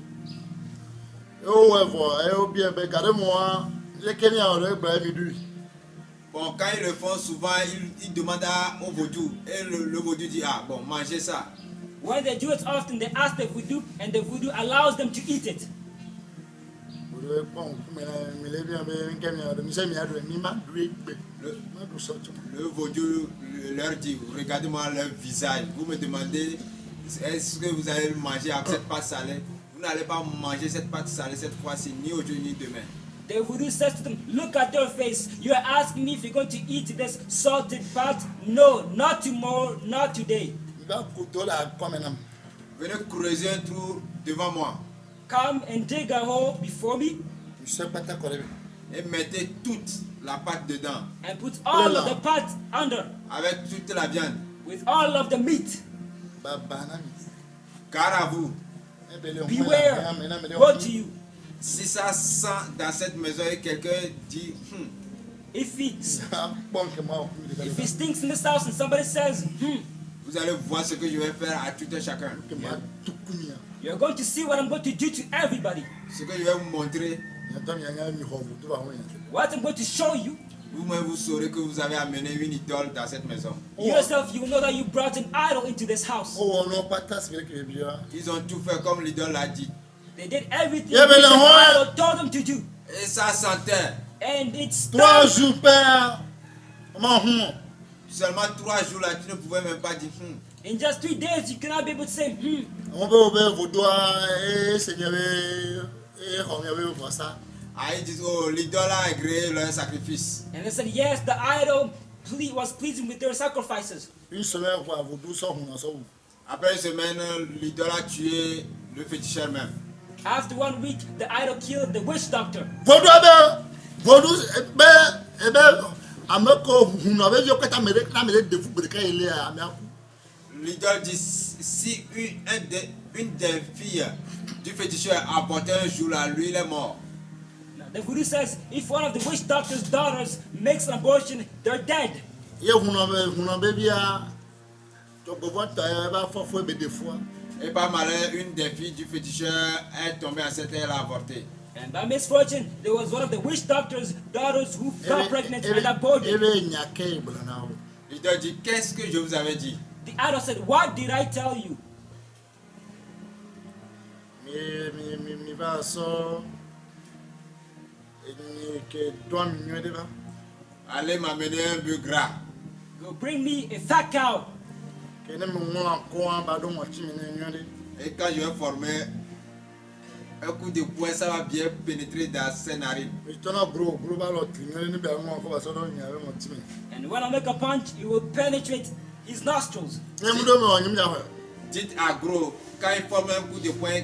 Oh, ouais, voilà. Eh, bien, ben, regardez-moi. J'ai qu'un an de Ibrahim. Bon, quand ils le font, souvent, ils demandent au vaudou. Et le vaudou dit, ah, bon, mangez ça. When they do it often, they ask the voodoo, and the voodoo allows them to eat it. Le vaudou leur dit, regardez-moi leur visage. Vous me demandez, est-ce que vous allez manger avec cette pâte salée? Vous n'allez pas manger cette pâte salée cette fois-ci, ni aujourd'hui ni demain. The voodoo says to them, look at your face. You are asking me if you're going to eat this salted pot? No, not tomorrow, not today. Venez creuser un trou devant moi Come and dig a hole before me et mettez toute la pâte dedans and put all of the pot under avec toute la viande. with all of the meat. Car à vous, Beware, woe to you. si ça sent dans cette maison et quelqu'un dit, If he stinks in this house and somebody says, vous allez voir ce que je vais faire à tout un chacun. you're going to see what I'm going to do to everybody. Ce que je vais vous montrer, What I'm going to show you, vous-même vous saurez que vous avez amené une idole dans cette maison. yourself, you will know that you brought an idol into this house. Ils ont tout fait comme l'idole a dit. They did everything Yeah, but the then what? idol told them to do. Et ça sentait. And it's 3 jours, père. Comment Seulement 3 jours là, tu ne pouvais même pas dire in just 3 days, you cannot be able to say, on peut ouvrir vos doigts et Seigneur et remercier pour ça. Ah, ils disent, oh, l'idole a agréé leur sacrifice. And they said, yes, the idol was pleasing with their sacrifices. Une semaine pour vos doux sont où? Après une semaine, l'idole a tué le féticheur même. After 1 week, the idol killed the witch doctor. Vos doux, L'idole dit, si une des filles du féticheur apportait un jour là, lui il est mort. Now, the voodoo says, if one of the witch doctor's daughters makes an abortion, they're dead. Et par malheur, une des filles du féticheur est tombée enceinte et elle a avorté. And by misfortune, there was one of the witch doctor's daughters who got pregnant and aborted. L'idole dit, qu'est-ce que je vous avais dit? The idol said, what did I tell you? Allez m'amener un bœuf gras. Go bring me a fat cow. Et quand je vais former un coup de poing, ça va bien pénétrer dans ses narines. And when I make a punch, it will penetrate his nostrils. Dites à gros, quand il forme un coup de poing,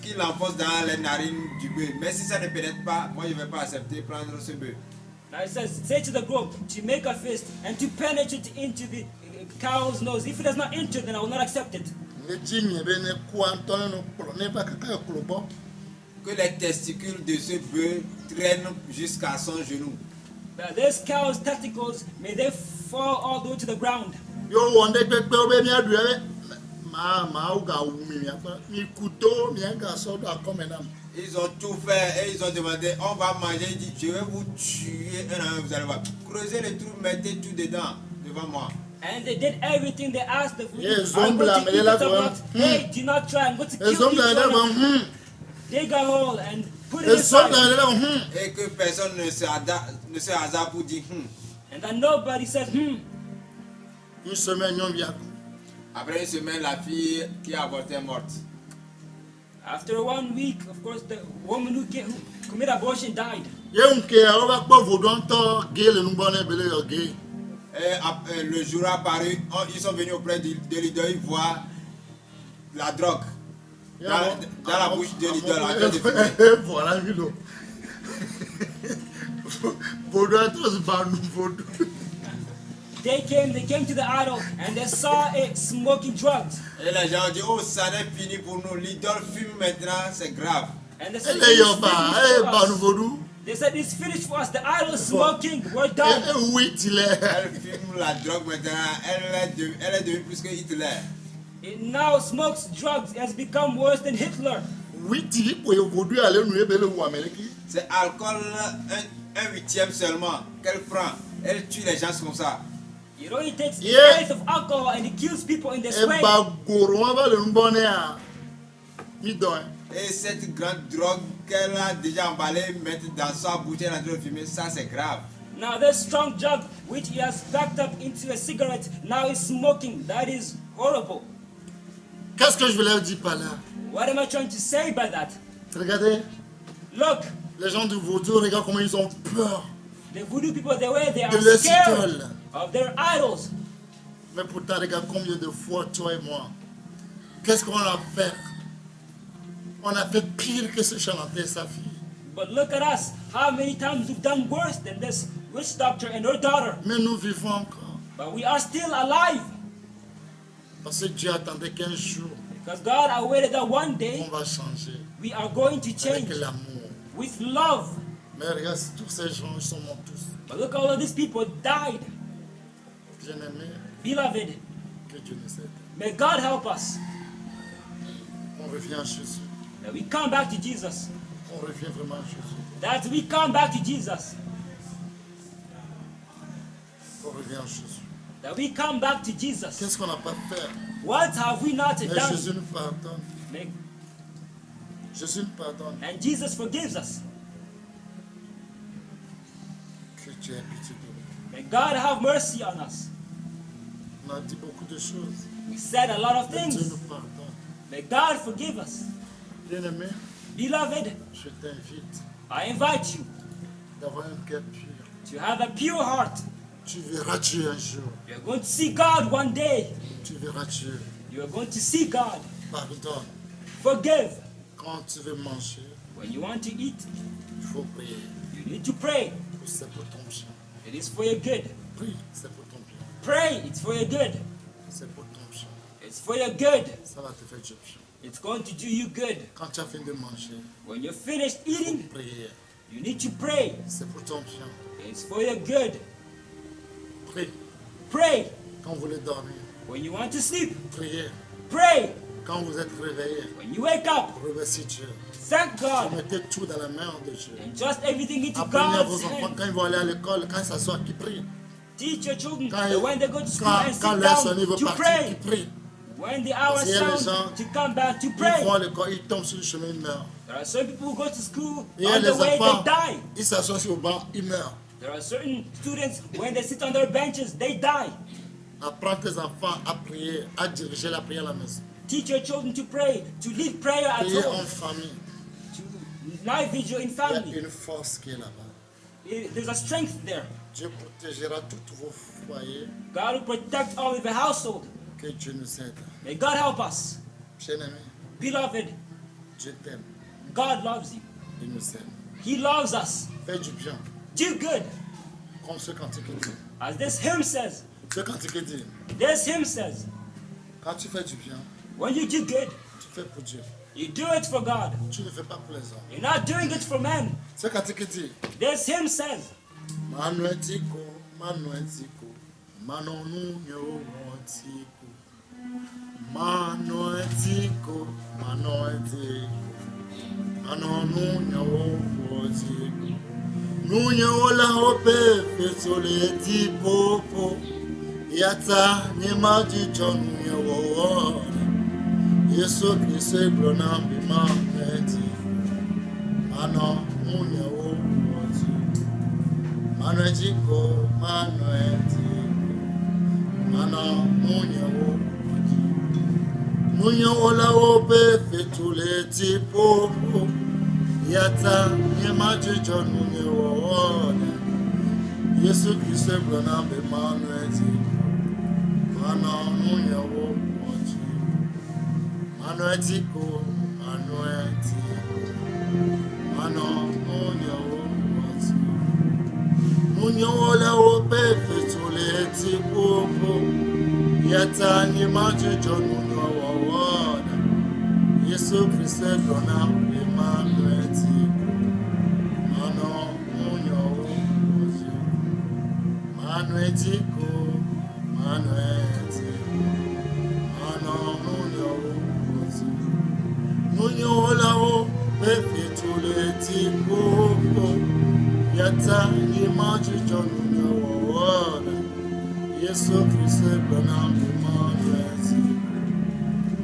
qu'il enfonce dans les narines du bœuf. Mais si ça ne pénètre pas, moi je ne vais pas accepter prendre ce bœuf. Now it says, say to the grove to make a fist and to penetrate into the cow's nose. If it does not enter, then I will not accept it. Que les testicules de ce bœuf traînent jusqu'à son genou. But this cow's testicles, may they fall all the way to the ground. Ils ont tout fait et ils ont demandé, on va manger. Il dit, je vais vous tuer un à un, vous allez voir. Creusez les trous, mettez tout dedans, devant moi. And they did everything they asked the voodoo. Yes, I'm going to zombie, eat it like or that not. one. Hey, do not try. I'm going to kill each one of you. Dig a hole and put it inside. Et que personne ne se hasarde pour dire And then nobody says, Après une semaine, la fille qui a avorté est morte. After 1 week, of course, the woman who committed abortion died. Et le jour apparu, ils sont venus auprès de l'idole, ils voient la drogue dans la bouche de l'idole en train de fumer. They came to the idol and they saw it smoking drugs. Et les gens ont dit, oh, ça n'est fini pour nous, l'idole fume maintenant, c'est grave. And they said, They said it's finished for us. The idol is smoking. We're done. Et oui, Hitler. Elle fume la drogue maintenant. Elle est devenue plus que Hitler. It now smokes drugs. It has become worse than Hitler. Oui, Hitler pour aujourd'hui aller nous aider ou Amérique. C'est alcool, un huitième seulement qu'elle prend. Elle tue les gens comme ça. You know, he takes Yeah. 8 of alcohol and he kills people in this Et way. bah gourou va le bonner à midon. Et cette grande drogue qu'elle a déjà emballée, mettre dans sa bouche, elle est en train de fumer, ça c'est grave. Now this strong drug which he has packed up into a cigarette, now he's smoking. That is horrible. Qu'est-ce que je voulais dire par là? What am I trying to say by that? Regardez, Look, les gens du vaudou, regarde comment ils ont peur. the voodoo people, the way they De are leur scared idole. of their idols. Mais pourtant, regarde combien de fois, toi et moi, qu'est-ce qu'on a fait? On a fait pire que ce chanteur et sa fille. But look at us, how many times we've done worse than this witch doctor and her daughter. Mais nous vivons encore. But we are still alive. Parce que Dieu attendait qu'un jour, Because God awaited that one day on va changer. we are going to change Avec l'amour. with love. Mais regarde, tous ces gens, ils sont morts tous. But look, all of these people died. Bien-aimés, Beloved, que Dieu nous aide. may God help us On revient à Jésus. that we come back to Jesus. On revient vraiment à Jésus. That we come back to Jesus. On revient à Jésus. That we come back to Jesus. Qu'est-ce qu'on n'a pas fait? What have we not Mais done? Jésus nous pardonne. May- Jésus nous pardonne. And Jesus forgives us. Que Dieu ait pitié de nous. May God have mercy on us. On a dit beaucoup de choses. We said a lot of Mais Dieu things. nous pardonne. May God forgive us. Bien-aimé, Beloved, je t'invite I invite you d'avoir un cœur pur. to have a pure heart. Tu verras Dieu un jour. You're going to see God one day. Tu verras Dieu. You're going to see God. Pardonne. Forgive. Quand tu veux manger, When you want to eat, il faut prier. you need to pray. C'est pour ton bien. It is for your good. Prie, c'est pour ton bien. Pray, it's for your good. C'est pour ton bien. It's for your good. Ça va te faire du bien. It's going to do you good. Quand tu as fini de manger, When you're finished il faut eating, prier. you need to pray. C'est pour ton bien. It's for your good. Prie. Pray. Quand vous voulez dormir, When you want to sleep, priez. pray. Quand vous êtes réveillé, When you wake up, remerciez Dieu. thank God. Mettez tout dans la main de Dieu. And trust everything into Apprenez à God's vos enfants hand. quand ils vont aller à l'école, quand ils s'assoient, qu'ils prient. Teach your children Quand, that when they go to school and quand sit leur down sonne, ils vont to partir, pray. qu'ils prient. When the hour Parce qu'il y a les gens sounds to come back to Ils pray. vont à l'école, ils tombent sur le chemin, ils meurent. There are some people who go to school, Il y a on les the way enfants, they die. ils s'assoient sur le banc, ils meurent. There are certain students, when they sit on their benches, they die. Apprends tes enfants à prier, à diriger la prière à la maison. Teach your children to pray, to lead prayer at Prier en home, famille. to night vigil in Il y a family. une force qui est là-bas. There's a strength there. Dieu protégera tous vos foyers. God will protect all of the household. Que Dieu nous aide. May God help us. Bien-aimé, Beloved, Dieu t'aime. God loves you. Il nous aime. He loves us. Fais du bien. Do good. Comme ce cantique dit. As this hymn says, Ce cantique dit. this hymn says, Quand tu fais du bien, when you do good, tu fais pour Dieu. you do it for God. Tu ne fais pas pour les hommes. You're not doing it for men. Ce cantique dit. This hymn says, Manuetiko, manuetiko, manonu nyewotiko. Manuetiko, manuetiko, manonu nyewotiko. Nunyewola hope fetoleti popo. Yata nyemajicho nunyewowona. Yesu Kristo glona bimameti. Ano nunyewotiko. Manuetiko, manuetiko, mano munyewo. Munyewo la ope fetuleti popo. Yata nyemajijo munyewo ona. Yesu Kristo blona be manuetiko. Mano munyewo oji. Manuetiko, manuetiko, mano munyewo oji. Munyola ope fetuleti popo. Yata nyemajijo munyewo. Yesu Kristo dona Emmanuel. Mano Manuetiko, Manuetiko, Manonyo, Munyo lao, Pepituletiko, Yata, Nimachi Jonyo, Yesu Christe, Bonam, Manuetiko,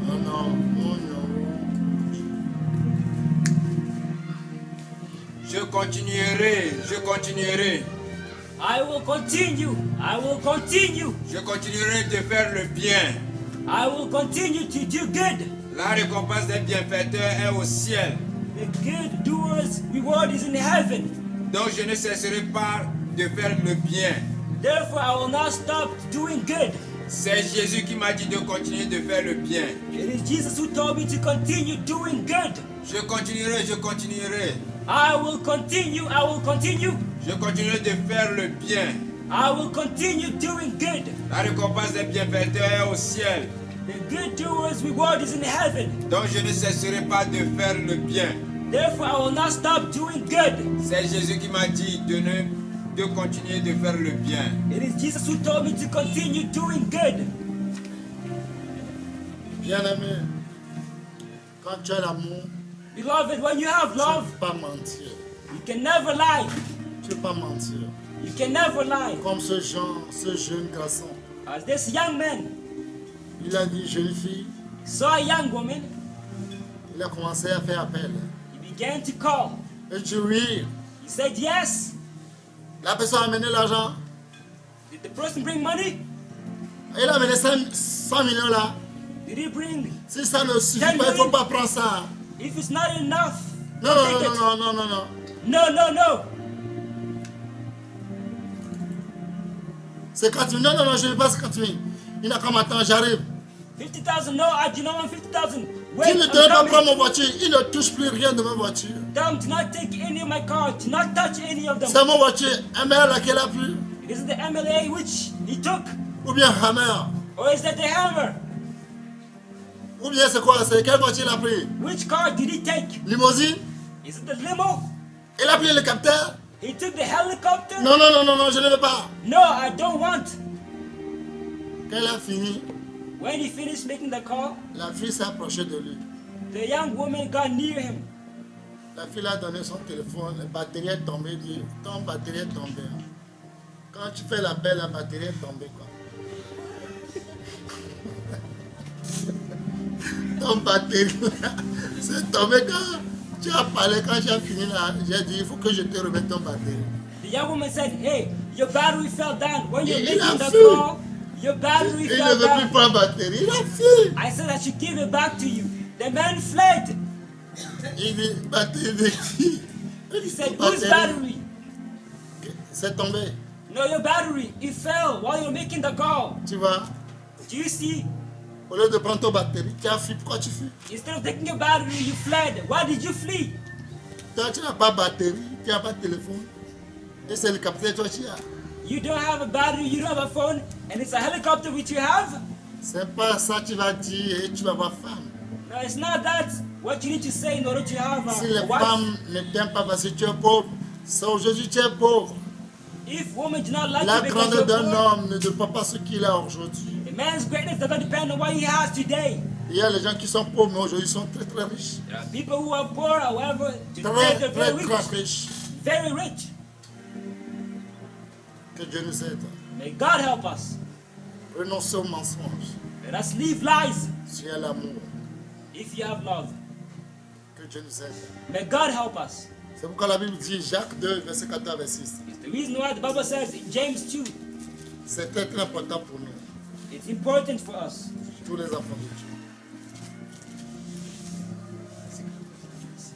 Manonyo. Je continuerai. I will continue. I will continue. Je continuerai de faire le bien. I will continue to do good. La récompense des bienfaiteurs est au ciel. The good doers' reward is in heaven. Donc je ne cesserai pas de faire le bien. Therefore, I will not stop doing good. C'est Jésus qui m'a dit de continuer de faire le bien. It is Jesus who told me to continue doing good. Je continuerai. I will continue. I will continue. Je continuerai de faire le bien. I will continue doing good. La récompense des bienfaiteurs est au ciel. The good doers' reward is in heaven. Donc je ne cesserai pas de faire le bien. Therefore, I will not stop doing good. C'est Jésus qui m'a dit de continuer de faire le bien. It is Jesus who told me to continue doing good. Bien-aimé, quand tu as l'amour, Beloved, when you have tu ne love, peux pas mentir. you can never lie. Tu ne peux pas mentir. You can never lie. Comme ce jeune garçon, As this young man il a dit jeune fille, saw a young woman, il a commencé à faire appel. he began to call. Et tu oui, He said yes. la personne a amené l'argent. Did the person bring money? Il a amené 100 millions là. Did he bring? Si ça ne suffit pas, il ne faut pas prendre ça. If it's not enough, Non, take non, it. non, non, non, non. No. C'est 40 000. Non, non, non, je ne veux pas 50 000. Il n'a qu'à m'attendre, j'arrive. 50,000. No, I do not want 50,000. Tu Wait, ne I'm devrais pas coming. prendre ma voiture. Il ne touche plus rien de ma voiture. Tell him to not take any of my cars. Do not touch any of them. C'est ma voiture. ML laquelle a pris. Is it the MLA which he took? Ou bien Hammer. Or is that the Hammer? Ou bien c'est quoi? C'est quelle voiture il a pris? Which car did he take? Limousine? Is it the limo? Il a pris le capteur? He took the helicopter? Non, non, non, non, non, je ne veux pas. No, I don't want. Quand il a fini, When he finished making the call, la fille s'est approchée de lui. the young woman got near him. La fille a donné son téléphone, la batterie est tombée, il dit, ton batterie est tombée. Quand tu fais l'appel, la batterie est tombée, quoi. Ton batterie, c'est tombé quand tu as parlé, quand j'ai fini là, j'ai dit, il faut que je te remette ton batterie. The young woman said, hey, your battery fell down. When you're Il a making the fui. call, your battery Il ne fell veut plus down. prendre batterie, il a fui. I said I should give it back to you. The man fled. Il dit, batterie de qui? He said, whose battery? C'est tombé, No, your battery. It fell while you're making the call. tu vois. Do you see? Au lieu de prendre ton batterie, tu as fui. Pourquoi tu fuis? Instead of taking your battery, you fled. Why did you flee? Toi, tu n'as pas de batterie, tu n'as pas de téléphone. Et c'est le capteur, toi, tu as. You don't have a battery, you don't have a phone, and it's a helicopter which you have? C'est pas ça que tu vas dire et tu vas avoir femme. No, it's not that. What you need to say in order to have Si a les wife. femmes ne t'aiment pas parce que tu es pauvre, c'est aujourd'hui tu es pauvre. If women do not like La you because grandeur you're d'un poor, homme ne dépend pas de ce qu'il a aujourd'hui. a man's greatness does not depend on what he has today. Il y a les gens qui sont pauvres, mais aujourd'hui ils sont très très riches. There are people who are poor, however, today Très they're très very très rich. riches. Very rich. Que Dieu nous aide. May God help us. Renoncer au mensonge. Let us leave lies Tu as l'amour. if you have love. Que Dieu nous aide. May God help us. C'est pourquoi la Bible dit, Jacques 2, verset 14 à 26. It's the reason why the Bible says in James 2, C'est très très important pour nous, it's important for us, tous les enfants de Dieu.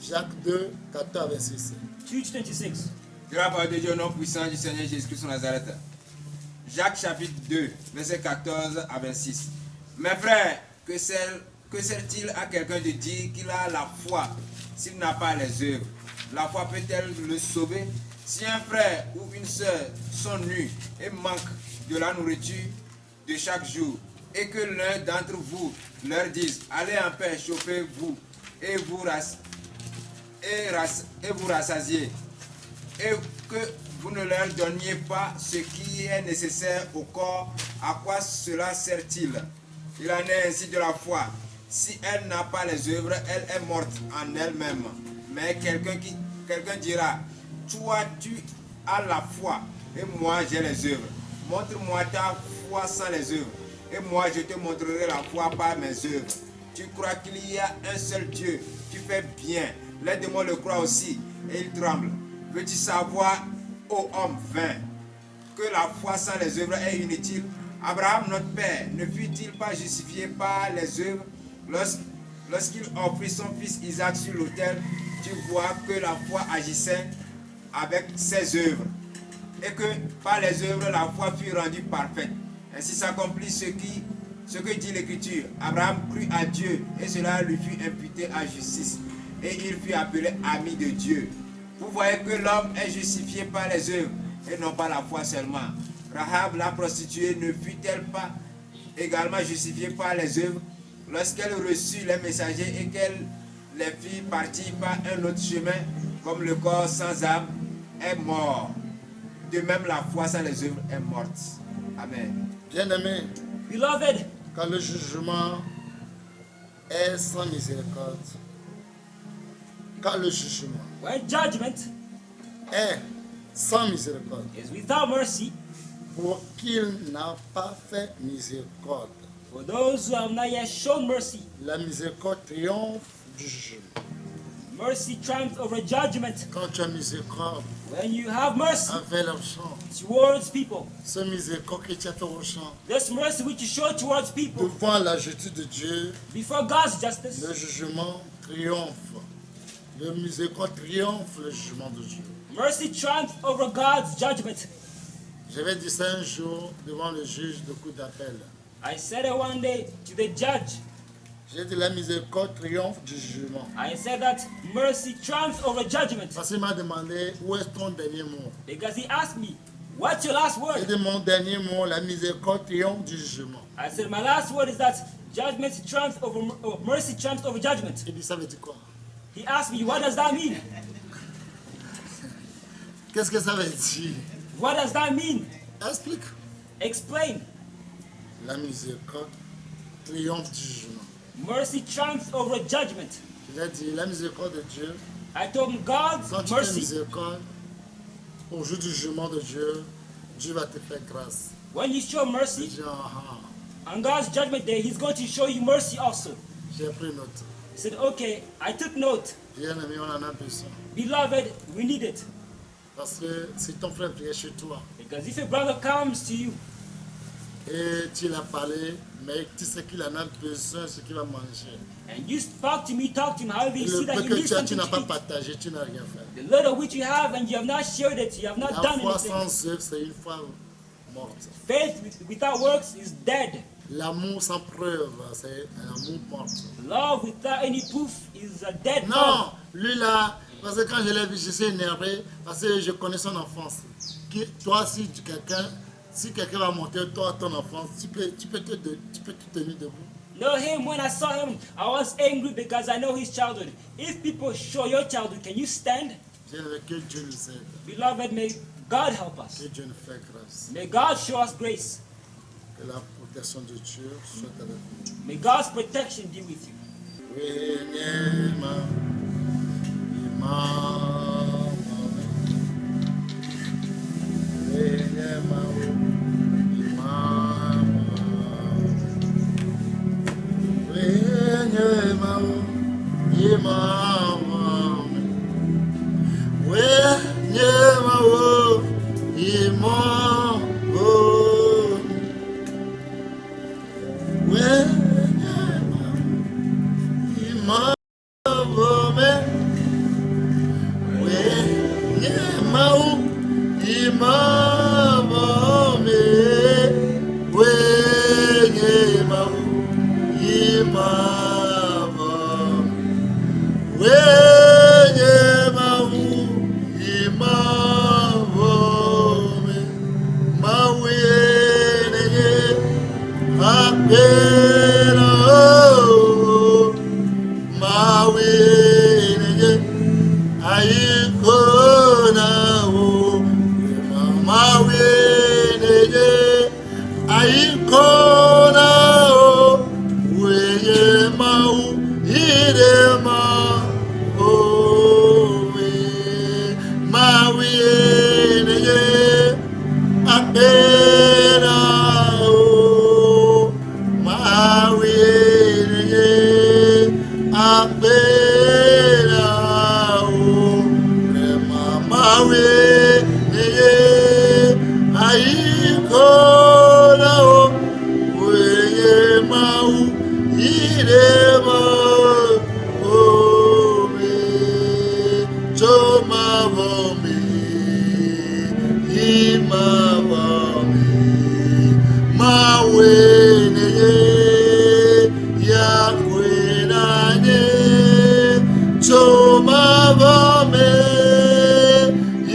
Jacques 2, 14 à 26. 2:26. De la parole de Dieu, au nom puissant du Seigneur Jésus-Christ de Nazareth. Jacques chapitre 2, verset 14 à 26. Mes frères, que sert-il à quelqu'un de dire qu'il a la foi s'il n'a pas les œuvres? La foi peut-elle le sauver? Si un frère ou une sœur sont nus et manquent de la nourriture de chaque jour, et que l'un d'entre vous leur dise, allez en paix, chauffez-vous et vous rassasiez, et que vous ne leur donniez pas ce qui est nécessaire au corps, à quoi cela sert-il? Il en est ainsi de la foi. Si elle n'a pas les œuvres, elle est morte en elle-même. Mais quelqu'un dira, toi tu as la foi et moi j'ai les œuvres. Montre-moi ta foi sans les œuvres et moi je te montrerai la foi par mes œuvres. Tu crois qu'il y a un seul Dieu, tu fais bien. Les démons le croient aussi et ils tremblent. Veux-tu savoir, ô homme vain, que la foi sans les œuvres est inutile? Abraham, notre père, ne fut-il pas justifié par les œuvres lorsqu'il offrit son fils Isaac sur l'autel? Tu vois que la foi agissait avec ses œuvres et que par les œuvres la foi fut rendue parfaite. Ainsi s'accomplit ce que dit l'Écriture. Abraham crut à Dieu et cela lui fut imputé à justice et il fut appelé ami de Dieu. Vous voyez que l'homme est justifié par les œuvres et non pas la foi seulement. Rahab la prostituée ne fut-elle pas également justifiée par les œuvres lorsqu'elle reçut les messagers et qu'elle les fit partir par un autre chemin, comme le corps sans âme est mort? De même, la foi sans les œuvres est morte. Amen. Bien-aimé, Beloved, quand le jugement est sans miséricorde, quand le jugement when judgment est sans miséricorde, is without mercy, pour qu'il n'a pas fait miséricorde, for those who have not yet shown mercy, la miséricorde triomphe du jugement. mercy triumphs over judgment. Quand tu as miséricorde When you have mercy envers les gens, towards people, ce miséricorde que tu as fait aux gens, this mercy which you show towards people devant la justice de Dieu, before God's justice, le jugement triomphe. Le miséricorde triomphe le jugement de Dieu. mercy triumphs over God's judgment. J'avais dit ça un jour devant le juge de cour d'appel. I said it one day to the judge. J'ai dit la miséricorde triomphe du jugement. I said that mercy triumphs over judgment Parce qu'il m'a demandé où est ton dernier mot. because he asked me, what's your last J'ai word? dit mon dernier mot, la miséricorde triomphe du jugement. I said my last word is that judgment triumphs over mercy triumphs over judgment. Il dit ça veut dire quoi? He asked me, what does that mean? Qu'est-ce que ça veut dire? What does that mean? Explique. Explain. La miséricorde triomphe du jugement. Mercy triumphs over judgment. J'ai dit la miséricorde de Dieu. I told him God's Quand tu fais mercy, miséricorde, au jour du jugement de Dieu, Dieu va te faire grâce. when you show J'ai mercy, dit, on God's judgment day, he's going to show you mercy also. j'ai pris note. He said, okay, I took note. Bien aimé, on en a besoin. Beloved, we need it. Parce que si ton frère vient chez toi Because if a brother comes to you et tu l'as parlé, mais tu sais qu'il en a besoin, ce qu'il va manger. and you talk to him, however you see Le that peu he que needs tu as, something tu n'as to pas eat, partagé, tu n'as rien fait. the little which you have and you have not shared it, you have not La done foi anything. sans œuvre, c'est une foi morte. Faith without works is dead. L'amour sans preuve, c'est un amour mort. Love without any proof is a dead Non, love. lui là, parce que quand je l'ai vu, je suis énervé, parce que je connais son enfance. Toi, si quelqu'un va monter toi, ton enfance, tu peux te tenir debout. No, him, when I saw him, I was angry because I know his childhood. If people show your childhood, can you stand? J'aimerais que Dieu nous aide, Beloved, may God help us. que Dieu nous fasse grâce. May God show us grace. Que la protection de Dieu soit avec nous. May God's protection be with you. Wenyema, imama, wenyema, imama, wenyema, imama, wenyema, imama. Aikona o weye mau irema o we mawi neye apera o mawi neye apera o rema mawi neye aikona o weye mau irema o me choma vomi ima vomi mawe neye ya kwenanye choma vomi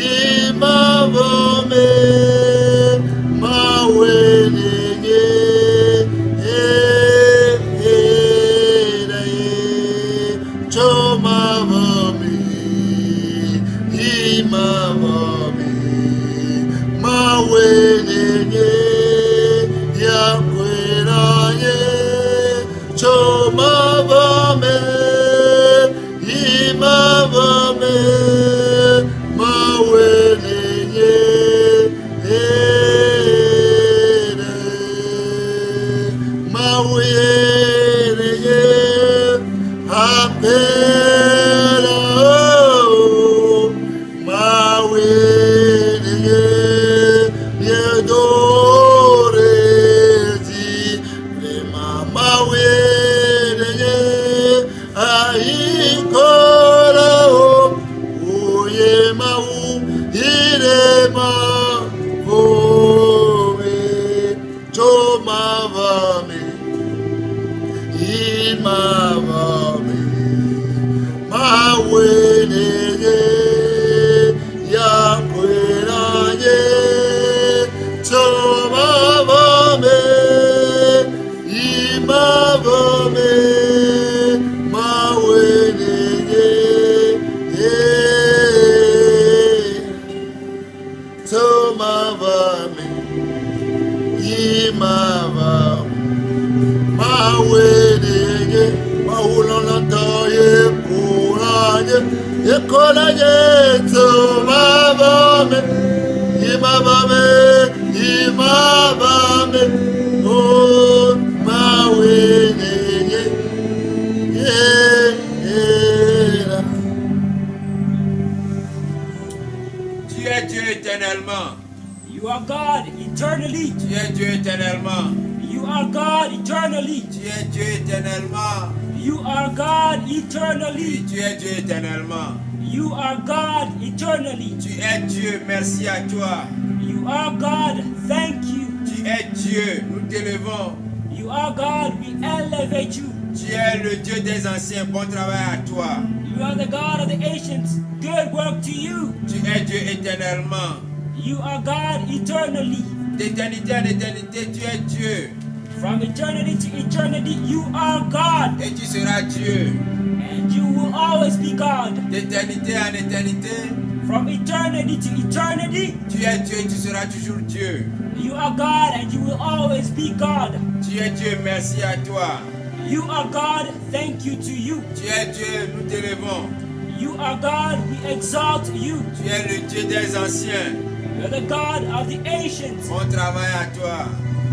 ima vomi mawe neye choma vomi ima vomi mawe neye ya kwenanye choma vomi ima vomi mawe neye mawe neye apera mawe neye miedorezi mawe neye aikora oye mau irema ove choma vame imavame mawe neye yakwenanye choma vame imavame mawe neye choma vame imavame mawe neye maulonatoye kuranye yekolanye tumavame imavame imavame o mawe neye Tu es Dieu éternellement. You are God eternally. Tu es Dieu éternellement. You are God eternally. Tu es Dieu éternellement. You are God eternally. Tu es Dieu éternellement. You are God eternally. Tu es Dieu, merci à toi. You are God, thank you. Tu es Dieu, nous t'élevons. You are God, we elevate you. Tu es le Dieu des anciens, bon travail à toi. You are the God of the ancients, good work to you. Tu es Dieu éternellement. You are God eternally. D'éternité en éternité, tu es Dieu. From eternity to eternity, you are God. Et tu seras Dieu. And you will always be God. D'éternité en éternité, From eternity to eternity, tu es Dieu et tu seras toujours Dieu. you are God and you will always be God. Tu es Dieu, merci à toi. You are God, thank you to you. Tu es Dieu, nous t'élevons. You are God, we exalt you. Tu es le Dieu des anciens. You're the God of the ancients. Bon travail à toi.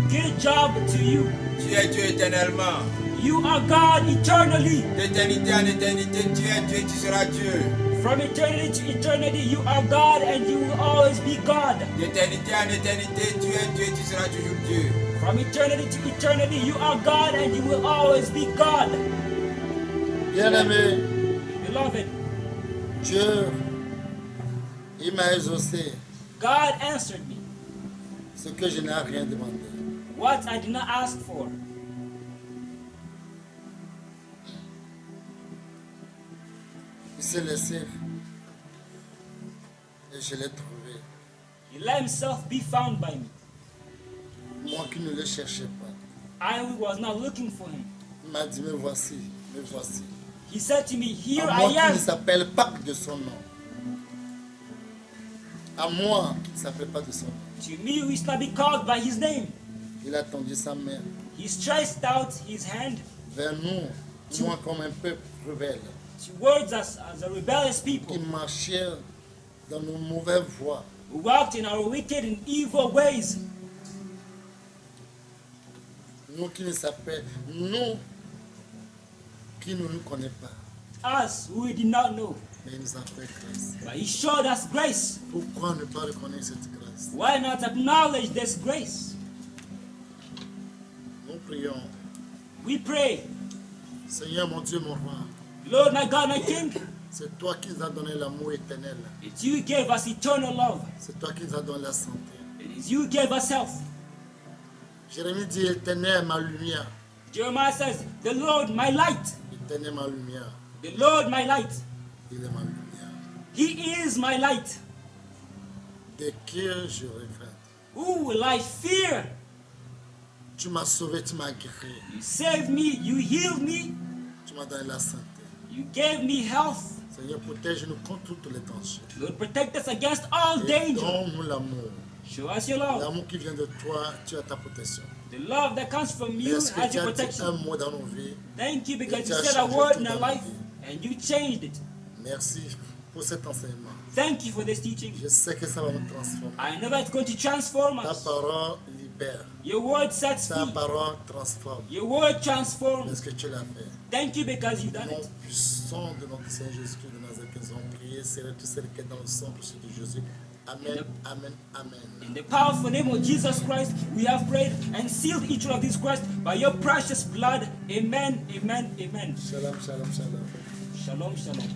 Good job to you. Tu es Dieu éternellement. You are God eternally. D'éternité en éternité, tu es Dieu et tu seras Dieu. From eternity to eternity, you are God and you will always be God. D'éternité en éternité, tu es Dieu et tu seras toujours Dieu. From eternity to eternity, you are God and you will always be God. Bien-aimé, Beloved, Dieu, il m'a exaucé God answered me ce que je n'ai rien demandé. what I did not ask for. Il s'est laissé et je l'ai trouvé. He let himself be found by me. Moi qui ne le cherchais pas. I was not looking for him. Il m'a dit, me voici, me voici. He said to me, here À I moi qui ne am. s'appelle pas de son nom. À moi qui ne s'appelle pas de son nom. To me who is not be called by his name. Il a tendu sa main He stretched out his hand vers nous, moi comme un peuple rebelle, towards us as a rebellious qui people marchait dans nos mauvaises voies. who walked in our wicked and evil ways. Nous qui ne s'appelle, nous qui ne nous connaissons pas, Us who we did not know. mais il nous a fait grâce. But he showed us grace. Pourquoi ne pas reconnaître cette grâce? Why not acknowledge this grace? Nous prions. We pray, Seigneur mon Dieu, mon roi, Lord my God, my King, c'est toi qui nous as donné l'amour éternel. it's you who gave us eternal love. C'est toi qui nous as donné la santé. It is you who gave us health. Jérémie dit, éternel ma lumière. Jeremiah says, the Lord my light. Éternel ma lumière. The Lord my light. Il est ma lumière. He is my light. De qui je regrette. Who will I fear? Tu m'as sauvé, tu m'as guéri. You saved me, you healed me, Tu m'as donné la santé. you gave me health. Seigneur, protège-nous contre tous les dangers. Lord, protect us against all Et danger. donne-nous l'amour. Show us your love. L'amour qui vient de toi, tu as ta protection. The love that comes from you Est-ce que has tu your as dit un protection. mot dans nos vies? Thank you because Et tu you as said a changé word tout in our dans la life vie. and you changed it. Merci pour cet enseignement. Thank you for this teaching. Je sais que ça va nous transformer. I know that it's going to transform Ta us. parole libère. Your word sets Ta free. parole transforme. Your word transforms. Est-ce que tu l'as fait? Thank you because you've Au done nom it. puissant de notre Seigneur Jésus-Christ de Nazareth, que nous avons prié, c'est tout ce qui est dans le sang précieux de Jésus. Amen, amen, amen. In the powerful name of Jesus Christ, we have prayed and sealed each one of these requests by your precious blood. Amen, amen, amen. Shalom, shalom, shalom. Shalom, shalom.